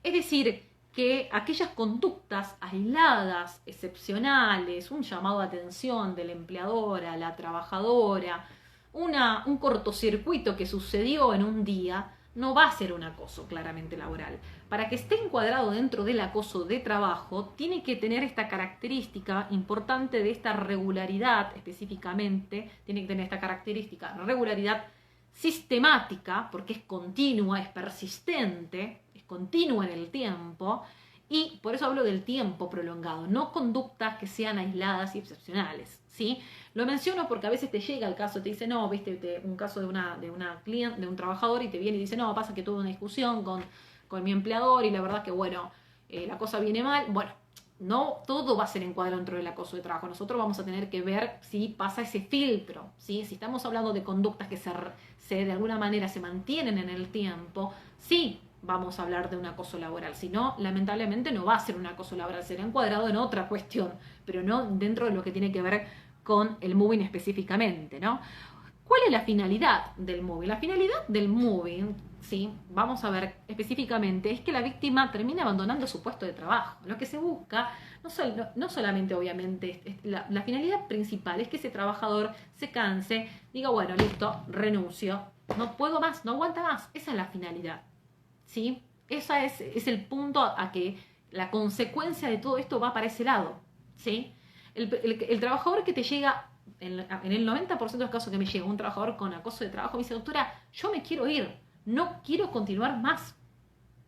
Es decir, que aquellas conductas aisladas, excepcionales, un llamado de atención del empleador a la trabajadora, un cortocircuito que sucedió en un día, no va a ser un acoso claramente laboral. Para que esté encuadrado dentro del acoso de trabajo, tiene que tener esta característica importante de esta regularidad específicamente, tiene que tener esta característica, regularidad sistemática, porque es continua, es persistente, es continua en el tiempo, y por eso hablo del tiempo prolongado, no conductas que sean aisladas y excepcionales, ¿sí? Lo menciono porque a veces te llega el caso, te dice, no, viste, un caso de una cliente, de un trabajador, y te viene y dice, no, pasa que tuve una discusión con mi empleador y la verdad que, bueno, la cosa viene mal. Bueno, no todo va a ser encuadrado dentro del acoso de trabajo. Nosotros vamos a tener que ver si pasa ese filtro, ¿sí? Si estamos hablando de conductas que de alguna manera se mantienen en el tiempo, sí vamos a hablar de un acoso laboral. Si no, lamentablemente no va a ser un acoso laboral, será encuadrado en otra cuestión, pero no dentro de lo que tiene que ver con el moving específicamente, ¿no? ¿Cuál es la finalidad del moving? La finalidad del moving, ¿sí? Vamos a ver específicamente, es que la víctima termine abandonando su puesto de trabajo. Lo que se busca, no solamente obviamente, la finalidad principal es que ese trabajador se canse, diga, bueno, listo, renuncio, no puedo más, no aguanta más. Esa es la finalidad, ¿sí? Ese es el punto a que la consecuencia de todo esto va para ese lado, ¿sí? El trabajador que te llega, en el 90% de los casos que me llega un trabajador con acoso de trabajo, me dice, doctora, yo me quiero ir, no quiero continuar más,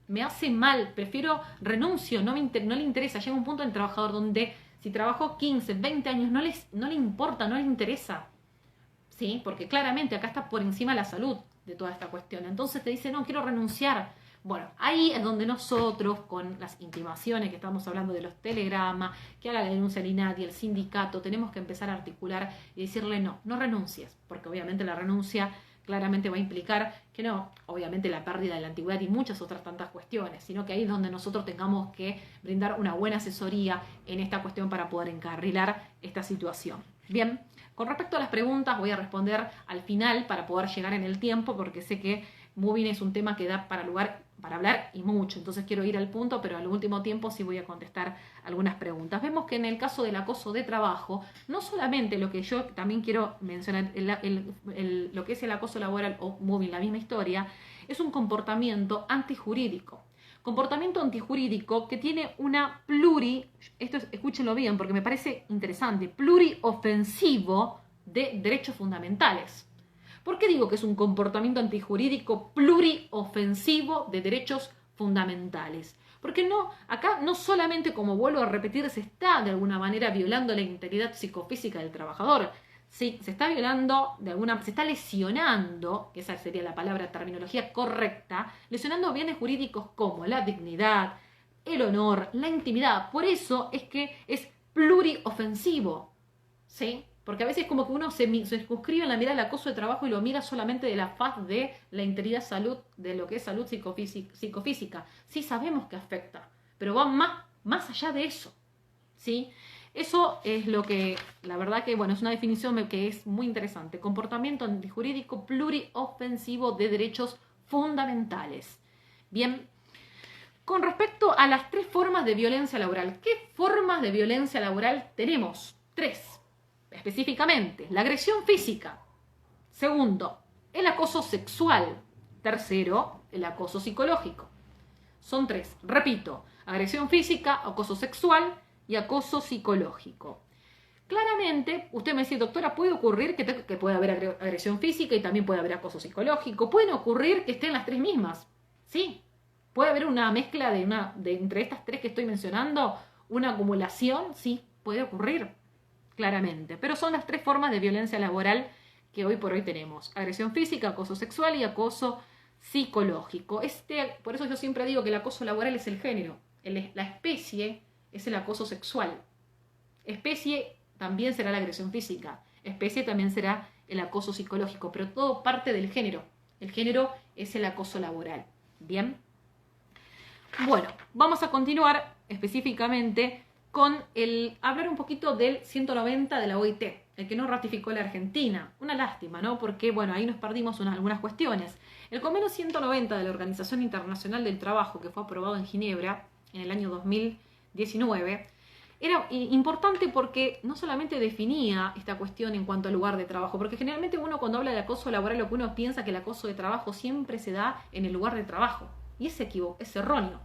me hace mal, prefiero renuncio, no le interesa. Llega un punto en el trabajador donde si trabajó 15, 20 años, no le importa, no le interesa, ¿sí? Porque claramente acá está por encima la salud de toda esta cuestión. Entonces te dice, no, quiero renunciar. Bueno, ahí es donde nosotros, con las intimaciones que estamos hablando de los telegramas, que haga la denuncia al INADI, el sindicato, tenemos que empezar a articular y decirle no renuncies, porque obviamente la renuncia claramente va a implicar que no, obviamente la pérdida de la antigüedad y muchas otras tantas cuestiones, sino que ahí es donde nosotros tengamos que brindar una buena asesoría en esta cuestión para poder encarrilar esta situación. Bien, con respecto a las preguntas voy a responder al final para poder llegar en el tiempo, porque sé que moving es un tema que da para hablar y mucho, entonces quiero ir al punto, pero al último tiempo sí voy a contestar algunas preguntas. Vemos que en el caso del acoso de trabajo, no solamente lo que yo también quiero mencionar, lo que es el acoso laboral o moving, la misma historia, es un comportamiento antijurídico. Comportamiento antijurídico que tiene una escúchenlo bien porque me parece interesante, pluriofensivo de derechos fundamentales. ¿Por qué digo que es un comportamiento antijurídico pluriofensivo de derechos fundamentales? Porque acá no solamente, como vuelvo a repetir, se está de alguna manera violando la integridad psicofísica del trabajador, sí, se está violando, se está lesionando, que esa sería la terminología correcta, lesionando bienes jurídicos como la dignidad, el honor, la intimidad. Por eso es que es pluriofensivo, ¿sí? Porque a veces como que uno se circunscribe en la mirada del acoso de trabajo y lo mira solamente de la faz de la integridad salud, de lo que es salud psicofísica. Sí sabemos que afecta, pero va más allá de eso, ¿sí? Eso es lo que, la verdad que, bueno, es una definición que es muy interesante. Comportamiento antijurídico pluriofensivo de derechos fundamentales. Bien, con respecto a las 3 formas de violencia laboral, ¿qué formas de violencia laboral tenemos? 3. Específicamente, la agresión física. Segundo, el acoso sexual. Tercero, el acoso psicológico. Son 3. Repito, agresión física, acoso sexual y acoso psicológico. Claramente, usted me dice, doctora, puede ocurrir que puede haber agresión física y también puede haber acoso psicológico. Pueden ocurrir que estén las 3 mismas. Sí, puede haber una mezcla entre estas 3 que estoy mencionando, una acumulación, sí, puede ocurrir. Claramente, pero son las 3 formas de violencia laboral que hoy por hoy tenemos: agresión física, acoso sexual y acoso psicológico. Por eso yo siempre digo que el acoso laboral es el género, la especie es el acoso sexual, especie también será la agresión física, especie también será el acoso psicológico, pero todo parte del género. El género es el acoso laboral. Bien, bueno, vamos a continuar específicamente con hablar un poquito del 190 de la OIT, el que no ratificó la Argentina. Una lástima, ¿no? Porque, bueno, ahí nos perdimos algunas cuestiones. El convenio 190 de la Organización Internacional del Trabajo, que fue aprobado en Ginebra, en el año 2019, era importante porque no solamente definía esta cuestión en cuanto al lugar de trabajo, porque generalmente uno cuando habla de acoso laboral lo que uno piensa que el acoso de trabajo siempre se da en el lugar de trabajo, y es erróneo.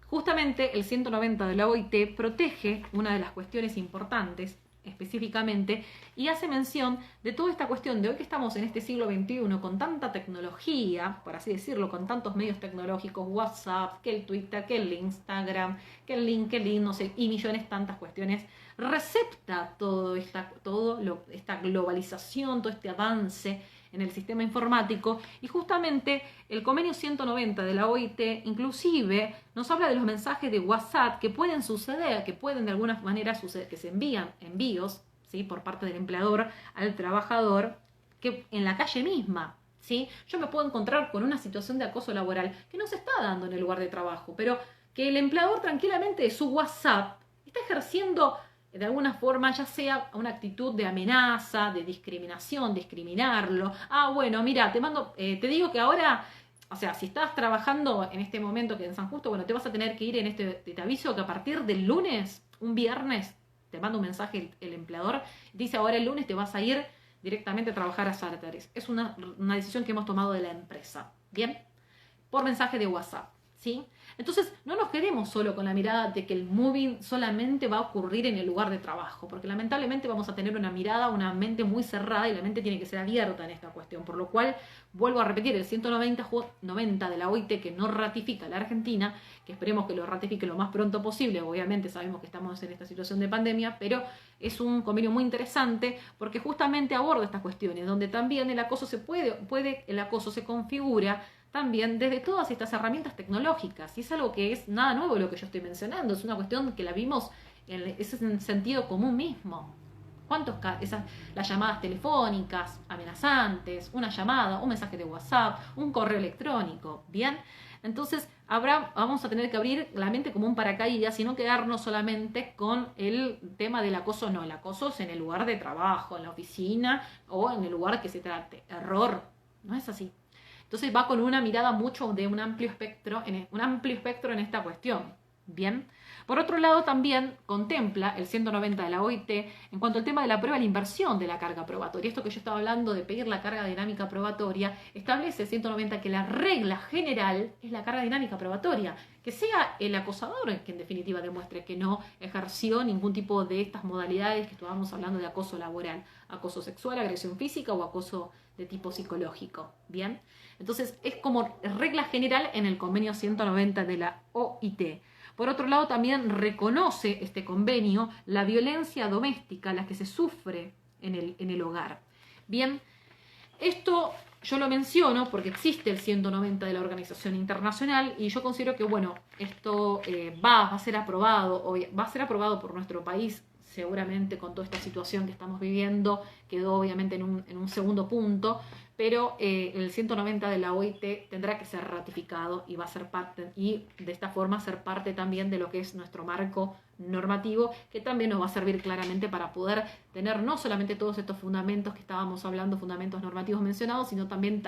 Justamente el 190 de la OIT protege una de las cuestiones importantes específicamente y hace mención de toda esta cuestión de hoy que estamos en este siglo XXI con tanta tecnología, por así decirlo, con tantos medios tecnológicos, WhatsApp, que el Twitter, que el Instagram, que el LinkedIn, no sé, y millones tantas cuestiones, recepta esta globalización, todo este avance en el sistema informático, y justamente el convenio 190 de la OIT inclusive nos habla de los mensajes de WhatsApp que pueden suceder, que pueden de alguna manera suceder, que se envían envíos, ¿sí?, por parte del empleador al trabajador, que en la calle misma, ¿sí? Yo me puedo encontrar con una situación de acoso laboral que no se está dando en el lugar de trabajo, pero que el empleador tranquilamente de su WhatsApp está ejerciendo de alguna forma, ya sea una actitud de amenaza, de discriminación, discriminarlo. Bueno, mira, te digo que ahora, o sea, si estás trabajando en este momento que en San Justo, bueno, te vas a tener que ir te aviso que a partir del lunes, un viernes, te manda un mensaje el empleador, dice ahora el lunes te vas a ir directamente a trabajar a Sartares. Es una decisión que hemos tomado de la empresa, ¿bien? Por mensaje de WhatsApp, ¿sí? Entonces, no nos quedemos solo con la mirada de que el moving solamente va a ocurrir en el lugar de trabajo, porque lamentablemente vamos a tener una mirada, una mente muy cerrada y la mente tiene que ser abierta en esta cuestión, por lo cual, vuelvo a repetir, el 190 de la OIT que no ratifica la Argentina, que esperemos que lo ratifique lo más pronto posible, obviamente sabemos que estamos en esta situación de pandemia, pero es un convenio muy interesante porque justamente aborda estas cuestiones, donde también el acoso el acoso se configura también desde todas estas herramientas tecnológicas. Y es algo que es nada nuevo lo que yo estoy mencionando, es una cuestión que la vimos en ese sentido común mismo. Las llamadas telefónicas amenazantes, una llamada, un mensaje de WhatsApp, un correo electrónico, ¿bien? Entonces vamos a tener que abrir la mente como un paracaídas y no quedarnos solamente con el tema del acoso. No, el acoso es en el lugar de trabajo, en la oficina o en el lugar que se trate. Error, no es así. Entonces va con una mirada mucho de un amplio espectro en esta cuestión. Bien. Por otro lado, también contempla el 190 de la OIT en cuanto al tema de la prueba de la inversión de la carga probatoria. Esto que yo estaba hablando de pedir la carga dinámica probatoria, establece el 190 que la regla general es la carga dinámica probatoria. Que sea el acosador que en definitiva demuestre que no ejerció ningún tipo de estas modalidades que estábamos hablando de acoso laboral, acoso sexual, agresión física o acoso de tipo psicológico. Bien. Entonces, es como regla general en el convenio 190 de la OIT. Por otro lado, también reconoce este convenio la violencia doméstica, la que se sufre en el hogar. Bien, esto yo lo menciono porque existe el 190 de la Organización Internacional y yo considero que, bueno, esto va a ser aprobado por nuestro país, seguramente con toda esta situación que estamos viviendo, quedó obviamente en un segundo punto, pero el 190 de la OIT tendrá que ser ratificado y va a ser parte, y de esta forma ser parte también de lo que es nuestro marco normativo, que también nos va a servir claramente para poder tener no solamente todos estos fundamentos que estábamos hablando, fundamentos normativos mencionados, sino también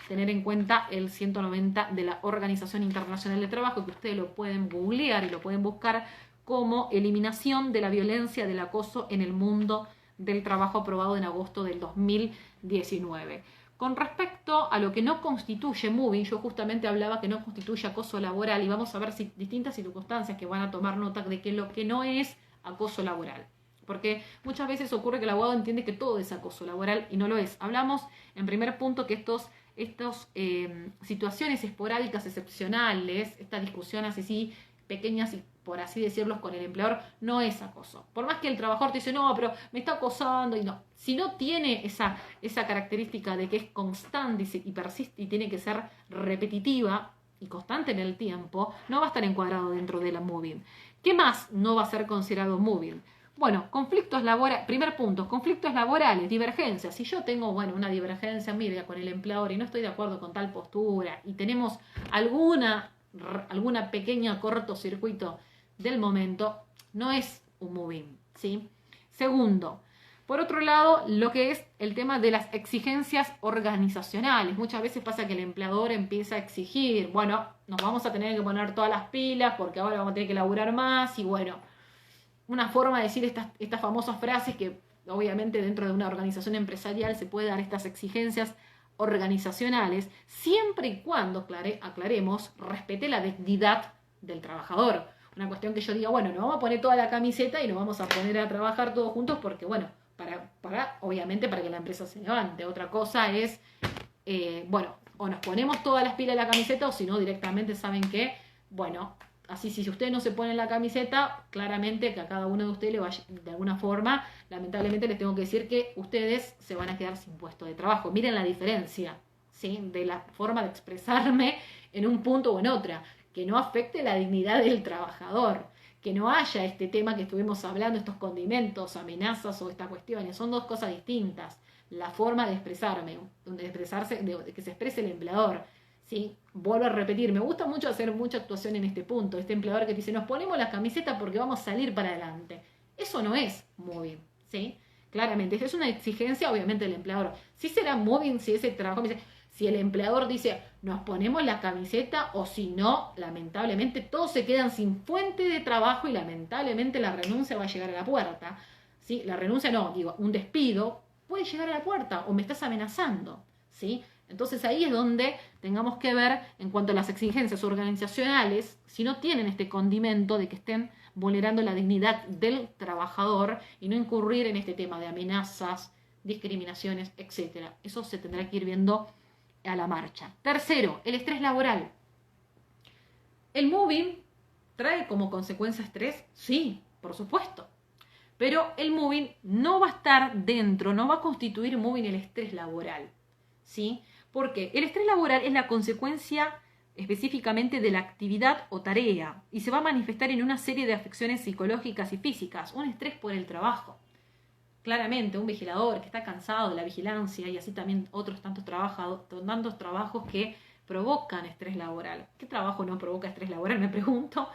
tener en cuenta el 190 de la Organización Internacional de Trabajo, que ustedes lo pueden googlear y lo pueden buscar como eliminación de la violencia del acoso en el mundo del trabajo, aprobado en agosto del 2019. Con respecto a lo que no constituye moving, yo justamente hablaba que no constituye acoso laboral y vamos a ver distintas circunstancias que van a tomar nota de que lo que no es acoso laboral. Porque muchas veces ocurre que el abogado entiende que todo es acoso laboral y no lo es. Hablamos en primer punto que estas situaciones esporádicas, excepcionales, estas discusiones así pequeñas y por así decirlo con el empleador, no es acoso. Por más que el trabajador te dice, no, pero me está acosando, y no. Si no tiene esa característica de que es constante y persiste y tiene que ser repetitiva y constante en el tiempo, no va a estar encuadrado dentro de la moving. ¿Qué más no va a ser considerado moving? Bueno, conflictos laborales, primer punto, conflictos laborales, divergencias. Si yo tengo, una divergencia, mira, con el empleador y no estoy de acuerdo con tal postura y tenemos alguna pequeña cortocircuito del momento, no es un moving, ¿sí? Segundo, Por otro lado, lo que es el tema de las exigencias organizacionales. Muchas veces pasa que el empleador empieza a exigir, bueno, nos vamos a tener que poner todas las pilas porque ahora vamos a tener que laburar más y bueno, una forma de decir estas famosas frases que obviamente dentro de una organización empresarial se puede dar estas exigencias organizacionales siempre y cuando, aclaremos, respete la dignidad del trabajador. Una cuestión que yo diga, bueno, nos vamos a poner toda la camiseta y nos vamos a poner a trabajar todos juntos porque, bueno, obviamente para que la empresa se levante. Otra cosa es, bueno, o nos ponemos todas las pilas de la camiseta o si no, directamente saben que, bueno, así si ustedes no se ponen la camiseta, claramente que a cada uno de ustedes le vaya, de alguna forma, lamentablemente les tengo que decir que ustedes se van a quedar sin puesto de trabajo. Miren la diferencia, ¿sí? De la forma de expresarme en un punto o en otra, que no afecte la dignidad del trabajador, que no haya este tema que estuvimos hablando, estos condimentos, amenazas o estas cuestiones, son dos cosas distintas. La forma de expresarme, de expresarse, de que se exprese el empleador. ¿Sí? Vuelvo a repetir, me gusta mucho hacer mucha actuación en este punto. Este empleador que dice, nos ponemos la camiseta porque vamos a salir para adelante. Eso no es moving, ¿sí? Claramente, esa es una exigencia, obviamente, del empleador. Sí será moving si ese trabajo me dice, si el empleador dice, nos ponemos la camiseta o si no, lamentablemente, todos se quedan sin fuente de trabajo y lamentablemente la renuncia va a llegar a la puerta. ¿Sí? La renuncia no, digo, un despido puede llegar a la puerta o me estás amenazando, ¿sí? Entonces ahí es donde tengamos que ver en cuanto a las exigencias organizacionales, si no tienen este condimento de que estén vulnerando la dignidad del trabajador y no incurrir en este tema de amenazas, discriminaciones, etc. Eso se tendrá que ir viendo a la marcha. Tercero, el estrés laboral. ¿El moving trae como consecuencia estrés? Sí, por supuesto. Pero el moving no va a estar dentro, no va a constituir moving el estrés laboral, ¿sí? Porque el estrés laboral es la consecuencia específicamente de la actividad o tarea y se va a manifestar en una serie de afecciones psicológicas y físicas, un estrés por el trabajo. Claramente, un vigilador que está cansado de la vigilancia y así también otros tantos trabajos que provocan estrés laboral. ¿Qué trabajo no provoca estrés laboral? Me pregunto.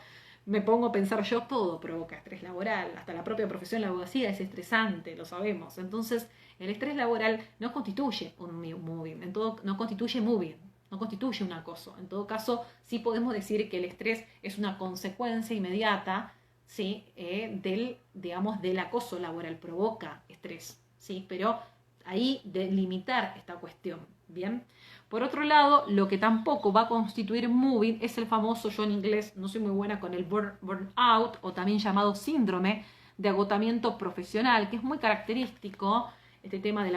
Me pongo a pensar yo, todo provoca estrés laboral, hasta la propia profesión de la abogacía es estresante, lo sabemos. Entonces, el estrés laboral no constituye un moving, no constituye moving, no constituye un acoso. En todo caso, sí podemos decir que el estrés es una consecuencia inmediata, ¿sí? del acoso laboral, provoca estrés, ¿sí? Pero ahí delimitar esta cuestión, ¿bien? Por otro lado, lo que tampoco va a constituir moving es el famoso, yo en inglés no soy muy buena con el burnout, o también llamado síndrome de agotamiento profesional, que es muy característico este tema de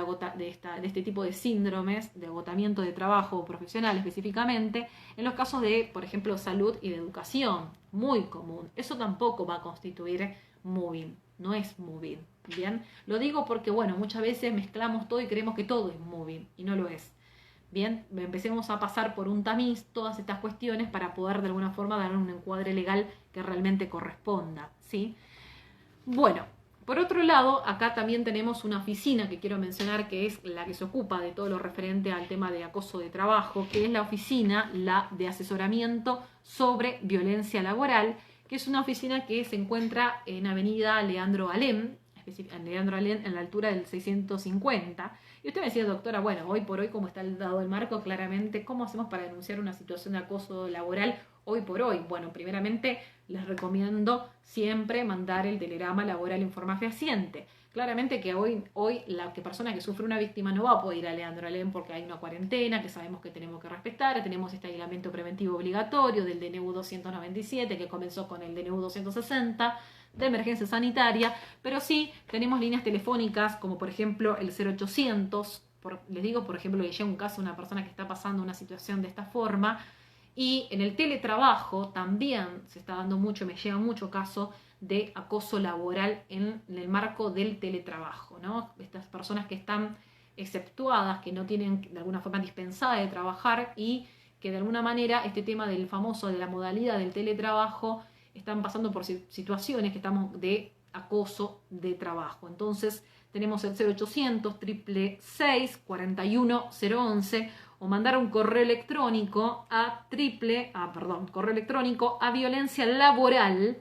este tipo de síndromes de agotamiento de trabajo profesional específicamente, en los casos de, por ejemplo, salud y de educación, muy común. Eso tampoco va a constituir moving, no es moving, ¿bien? Lo digo porque, bueno, muchas veces mezclamos todo y creemos que todo es moving, y no lo es. Bien, empecemos a pasar por un tamiz todas estas cuestiones para poder de alguna forma dar un encuadre legal que realmente corresponda, ¿sí? Bueno, por otro lado, acá también tenemos una oficina que quiero mencionar que es la que se ocupa de todo lo referente al tema de acoso de trabajo, que es la oficina de asesoramiento sobre violencia laboral, que es una oficina que se encuentra en Avenida Leandro Alem, en la altura del 650. Y usted me decía, doctora, bueno, hoy por hoy, como está dado el marco, claramente, ¿cómo hacemos para denunciar una situación de acoso laboral hoy por hoy? Bueno, primeramente les recomiendo siempre mandar el telegrama laboral en forma fehaciente. Claramente que hoy la persona que sufre una víctima no va a poder ir a Leandro Alem porque hay una cuarentena que sabemos que tenemos que respetar, tenemos este aislamiento preventivo obligatorio del DNU 297 que comenzó con el DNU 260 de emergencia sanitaria, pero sí tenemos líneas telefónicas como por ejemplo el 0800, les digo por ejemplo que llega un caso de una persona que está pasando una situación de esta forma, y en el teletrabajo también se está dando mucho, me llega mucho caso de acoso laboral en el marco del teletrabajo, ¿no? Estas personas que están exceptuadas, que no tienen de alguna forma dispensada de trabajar y que de alguna manera este tema del famoso, de la modalidad del teletrabajo, están pasando por situaciones que estamos de acoso de trabajo. Entonces tenemos el 0800 666 41011 o mandar un correo electrónico a violencialaboral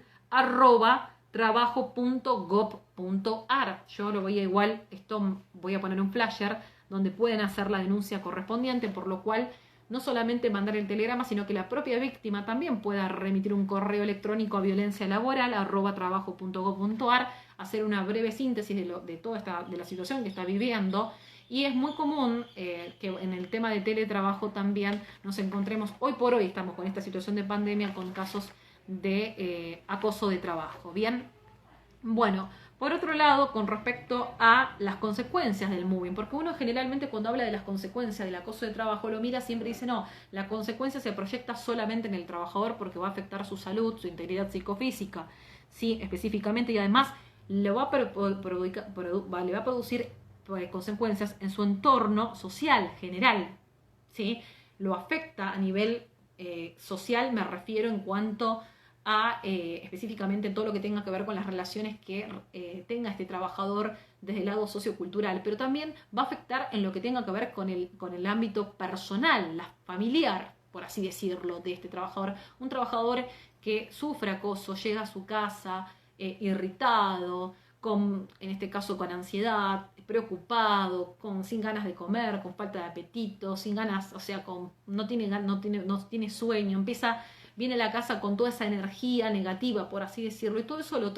trabajo.gov.ar. Yo lo voy a igual, esto voy a poner un flyer donde pueden hacer la denuncia correspondiente, por lo cual no solamente mandar el telegrama, sino que la propia víctima también pueda remitir un correo electrónico a violencialaboral@trabajo.gov.ar, hacer una breve síntesis de toda de la situación que está viviendo. Y es muy común que en el tema de teletrabajo también nos encontremos, hoy por hoy estamos con esta situación de pandemia, con casos de acoso de trabajo. Bien, bueno, por otro lado, con respecto a las consecuencias del moving, porque uno generalmente cuando habla de las consecuencias del acoso de trabajo lo mira, siempre dice, no, la consecuencia se proyecta solamente en el trabajador porque va a afectar su salud, su integridad psicofísica, sí, específicamente, y además le va a producir consecuencias en su entorno social general, ¿sí? Lo afecta a nivel social, me refiero en cuanto a específicamente todo lo que tenga que ver con las relaciones que tenga este trabajador desde el lado sociocultural, pero también va a afectar en lo que tenga que ver con el ámbito personal, familiar, por así decirlo, de este trabajador. Un trabajador que sufre acoso, llega a su casa irritado, en este caso con ansiedad, preocupado, sin ganas de comer, con falta de apetito, sin ganas, o sea, no tiene sueño, viene a la casa con toda esa energía negativa, por así decirlo, y todo eso lo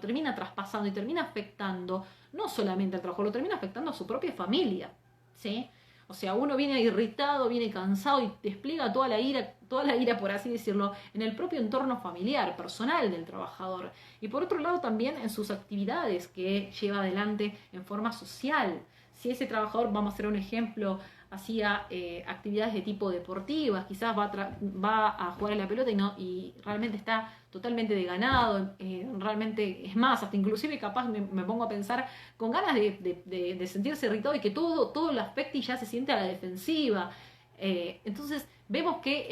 termina traspasando y termina afectando no solamente al trabajo, lo termina afectando a su propia familia, ¿sí? O sea, uno viene irritado, viene cansado y despliega toda la ira, por así decirlo, en el propio entorno familiar, personal del trabajador. Y por otro lado también en sus actividades que lleva adelante en forma social. Si ese trabajador, vamos a hacer un ejemplo, hacía actividades de tipo deportivas, quizás va a jugar a la pelota y realmente está totalmente desganado, realmente es más, hasta inclusive capaz me pongo a pensar con ganas de sentirse irritado y que todo lo afecte y ya se siente a la defensiva. Entonces vemos que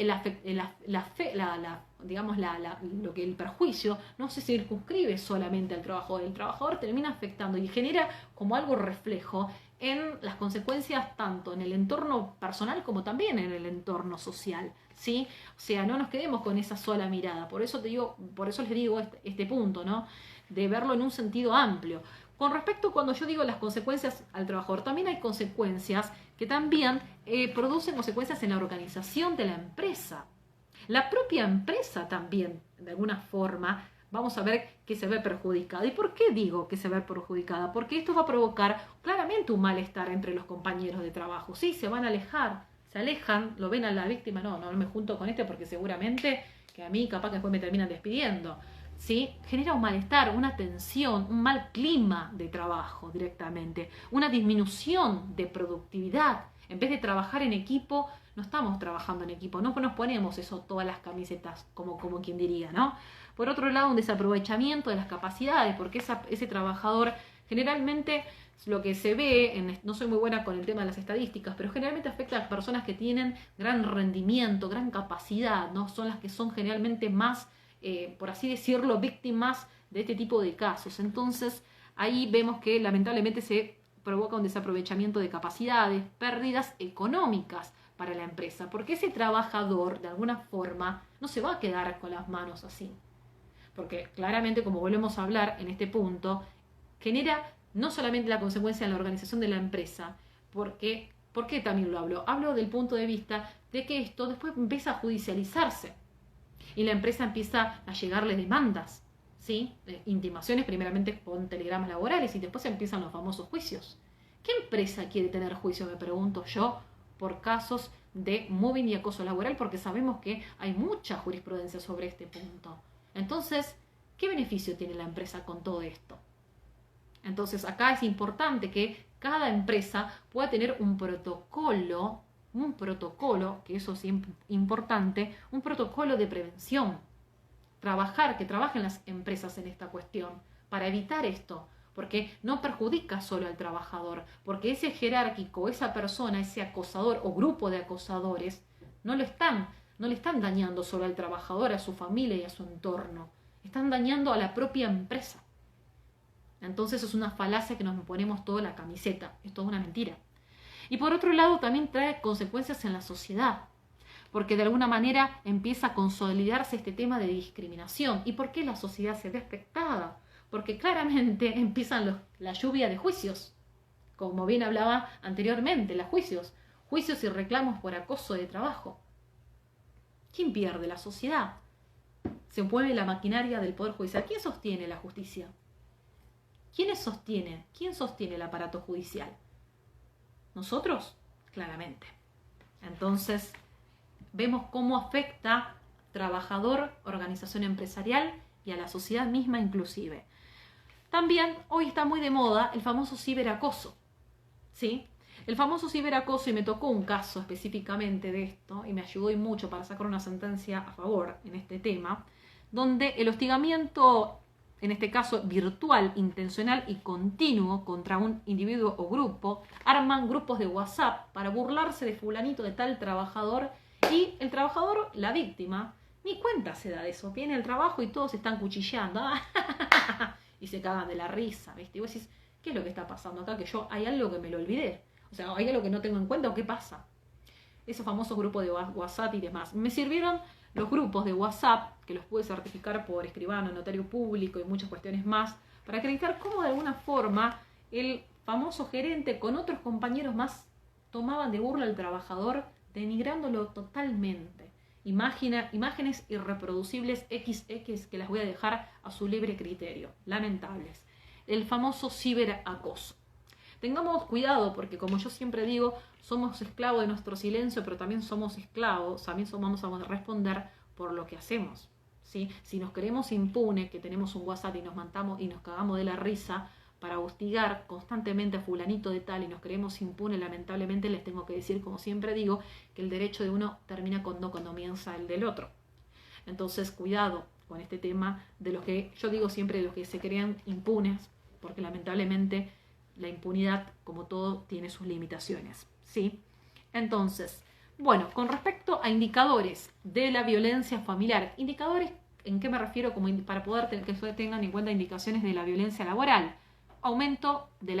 lo que el perjuicio no se circunscribe solamente al trabajador, el trabajador termina afectando y genera como algo reflejo en las consecuencias tanto en el entorno personal como también en el entorno social, ¿sí? O sea, no nos quedemos con esa sola mirada. Por eso les digo este punto, ¿no? De verlo en un sentido amplio. Con respecto cuando yo digo las consecuencias al trabajador, también hay consecuencias que también producen consecuencias en la organización de la empresa. La propia empresa también, de alguna forma, vamos a ver que se ve perjudicada. ¿Y por qué digo que se ve perjudicada? Porque esto va a provocar claramente un malestar entre los compañeros de trabajo. Sí, se van a alejar, se alejan, lo ven a la víctima, no me junto con este porque seguramente que a mí capaz que después me terminan despidiendo. ¿Sí? Genera un malestar, una tensión, un mal clima de trabajo directamente, una disminución de productividad. En vez de trabajar en equipo, no estamos trabajando en equipo, no nos ponemos eso todas las camisetas, como quien diría, ¿no? Por otro lado, un desaprovechamiento de las capacidades, porque ese trabajador generalmente lo que se ve, no soy muy buena con el tema de las estadísticas, pero generalmente afecta a las personas que tienen gran rendimiento, gran capacidad, ¿no? Son las que son generalmente más, por así decirlo, víctimas de este tipo de casos. Entonces, ahí vemos que lamentablemente se provoca un desaprovechamiento de capacidades, pérdidas económicas para la empresa, porque ese trabajador, de alguna forma, no se va a quedar con las manos así. Porque claramente, como volvemos a hablar en este punto, genera no solamente la consecuencia en la organización de la empresa, porque, ¿por qué también lo hablo? Hablo del punto de vista de que esto después empieza a judicializarse y la empresa empieza a llegarle demandas, ¿sí? Intimaciones primeramente con telegramas laborales y después empiezan los famosos juicios. ¿Qué empresa quiere tener juicio, me pregunto yo, por casos de moving y acoso laboral? Porque sabemos que hay mucha jurisprudencia sobre este punto. Entonces, ¿qué beneficio tiene la empresa con todo esto? Entonces, acá es importante que cada empresa pueda tener un protocolo, que eso es importante, un protocolo de prevención. Que trabajen las empresas en esta cuestión para evitar esto, porque no perjudica solo al trabajador, porque ese jerárquico, esa persona, ese acosador o grupo de acosadores, no le están dañando solo al trabajador, a su familia y a su entorno, están dañando a la propia empresa. Entonces es una falacia que nos ponemos toda la camiseta, es toda una mentira. Y por otro lado también trae consecuencias en la sociedad, porque de alguna manera empieza a consolidarse este tema de discriminación. ¿Y por qué la sociedad se ve afectada? Porque claramente empiezan la lluvia de juicios, como bien hablaba anteriormente, los juicios y reclamos por acoso de trabajo. ¿Quién pierde? La sociedad. Se mueve la maquinaria del Poder Judicial. ¿Quién sostiene la justicia? ¿Quién sostiene el aparato judicial? ¿Nosotros? Claramente. Entonces, vemos cómo afecta trabajador, organización empresarial y a la sociedad misma inclusive. También hoy está muy de moda el famoso ciberacoso, ¿sí? El famoso ciberacoso, y me tocó un caso específicamente de esto, y me ayudó y mucho para sacar una sentencia a favor en este tema, donde el hostigamiento, en este caso virtual, intencional y continuo contra un individuo o grupo, arman grupos de WhatsApp para burlarse de fulanito de tal trabajador, y el trabajador, la víctima, ni cuenta se da de eso. Viene el trabajo y todos están cuchilleando y se cagan de la risa, ¿viste? Y vos decís, ¿qué es lo que está pasando acá? Que yo hay algo que me lo olvidé. O sea, hay algo que no tengo en cuenta, ¿o qué pasa? Esos famosos grupos de WhatsApp y demás. Me sirvieron los grupos de WhatsApp, que los pude certificar por escribano, notario público y muchas cuestiones más, para acreditar cómo de alguna forma el famoso gerente con otros compañeros más tomaban de burla al trabajador, denigrándolo totalmente. Imágenes irreproducibles XX que las voy a dejar a su libre criterio. Lamentables. El famoso ciberacoso. Tengamos cuidado porque, como yo siempre digo, somos esclavos de nuestro silencio, pero también somos esclavos, también vamos a responder por lo que hacemos, ¿sí? Si nos creemos impunes, que tenemos un WhatsApp y nos matamos y nos cagamos de la risa para hostigar constantemente a fulanito de tal y nos creemos impunes, lamentablemente les tengo que decir, como siempre digo, que el derecho de uno termina cuando comienza el del otro. Entonces, cuidado con este tema de los que, yo digo siempre, de los que se crean impunes, porque lamentablemente la impunidad, como todo, tiene sus limitaciones, ¿sí? Entonces, bueno, con respecto a indicadores de la violencia familiar, indicadores, ¿en qué me refiero? Como para poder que ustedes tengan en cuenta indicaciones de la violencia laboral. Aumento de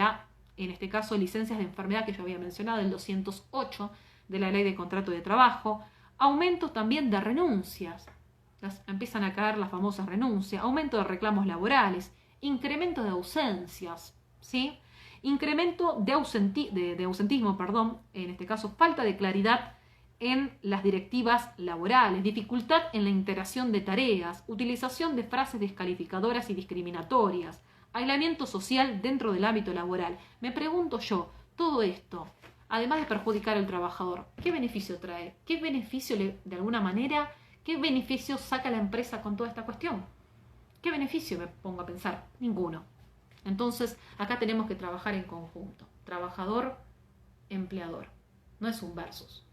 en este caso, licencias de enfermedad que yo había mencionado, el 208 de la Ley de Contrato de Trabajo. Aumento también de renuncias. Empiezan a caer las famosas renuncias. Aumento de reclamos laborales. Incremento de ausencias, ¿sí? Incremento de ausentismo, en este caso falta de claridad en las directivas laborales, dificultad en la integración de tareas, utilización de frases descalificadoras y discriminatorias, aislamiento social dentro del ámbito laboral. Me pregunto yo, todo esto, además de perjudicar al trabajador, ¿qué beneficio trae? ¿Qué beneficio de alguna manera, qué beneficio saca la empresa con toda esta cuestión? ¿Qué beneficio me pongo a pensar? Ninguno. Entonces, acá tenemos que trabajar en conjunto. Trabajador, empleador. No es un versus.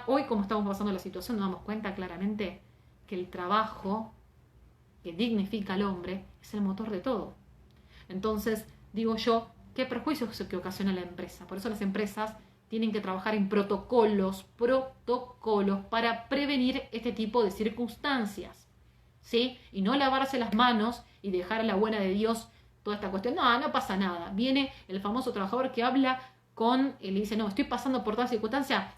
Hoy, como estamos pasando la situación, nos damos cuenta claramente que el trabajo que dignifica al hombre es el motor de todo. Entonces, digo yo, ¿qué perjuicios que ocasiona la empresa? Por eso las empresas tienen que trabajar en protocolos para prevenir este tipo de circunstancias, ¿sí? Y no lavarse las manos y dejar a la buena de Dios toda esta cuestión. No pasa nada. Viene el famoso trabajador que habla y le dice, no, estoy pasando por toda circunstancia.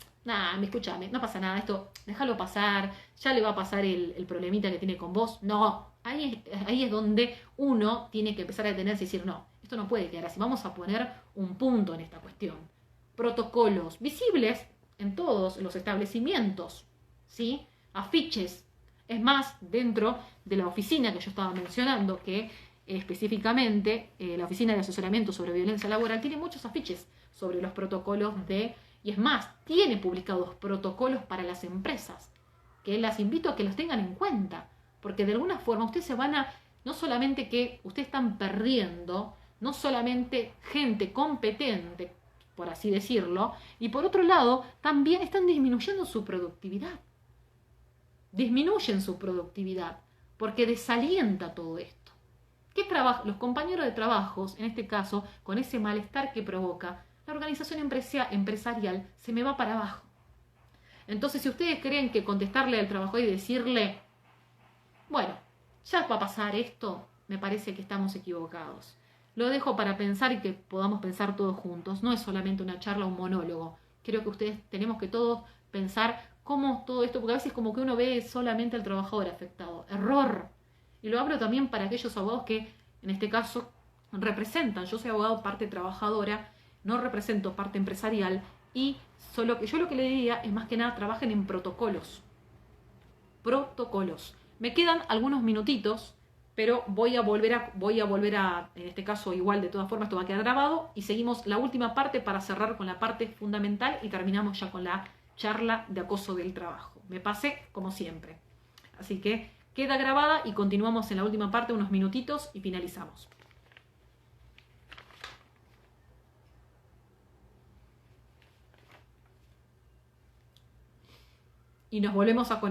Escúchame, no pasa nada, esto déjalo pasar, ya le va a pasar el problemita que tiene con vos. No, ahí es donde uno tiene que empezar a detenerse y decir, no, esto no puede quedar así, vamos a poner un punto en esta cuestión. Protocolos visibles en todos los establecimientos, ¿sí? Afiches. Es más, dentro de la oficina que yo estaba mencionando, que específicamente la Oficina de Asesoramiento sobre Violencia Laboral tiene muchos afiches sobre los protocolos y es más, tiene publicados protocolos para las empresas, que las invito a que los tengan en cuenta, porque de alguna forma ustedes no solamente que ustedes están perdiendo, no solamente gente competente, por así decirlo, y por otro lado, también están disminuyendo su productividad. Disminuyen su productividad, porque desalienta todo esto. Los compañeros de trabajos, en este caso, con ese malestar que provoca, la organización empresarial se me va para abajo. Entonces, si ustedes creen que contestarle al trabajador y decirle, bueno, ya va a pasar esto, me parece que estamos equivocados. Lo dejo para pensar y que podamos pensar todos juntos. No es solamente una charla, un monólogo. Creo que tenemos que todos pensar cómo todo esto, porque a veces como que uno ve solamente al trabajador afectado. Error. Y lo hablo también para aquellos abogados que, en este caso, representan. Yo soy abogado parte trabajadora, no represento parte empresarial, y solo que yo lo que le diría es más que nada trabajen en protocolos. Protocolos. Me quedan algunos minutitos, pero voy a volver a, en este caso igual de todas formas esto va a quedar grabado y seguimos la última parte para cerrar con la parte fundamental y terminamos ya con la charla de acoso del trabajo. Me pasé como siempre. Así que queda grabada y continuamos en la última parte unos minutitos y finalizamos. Y nos volvemos a conectar.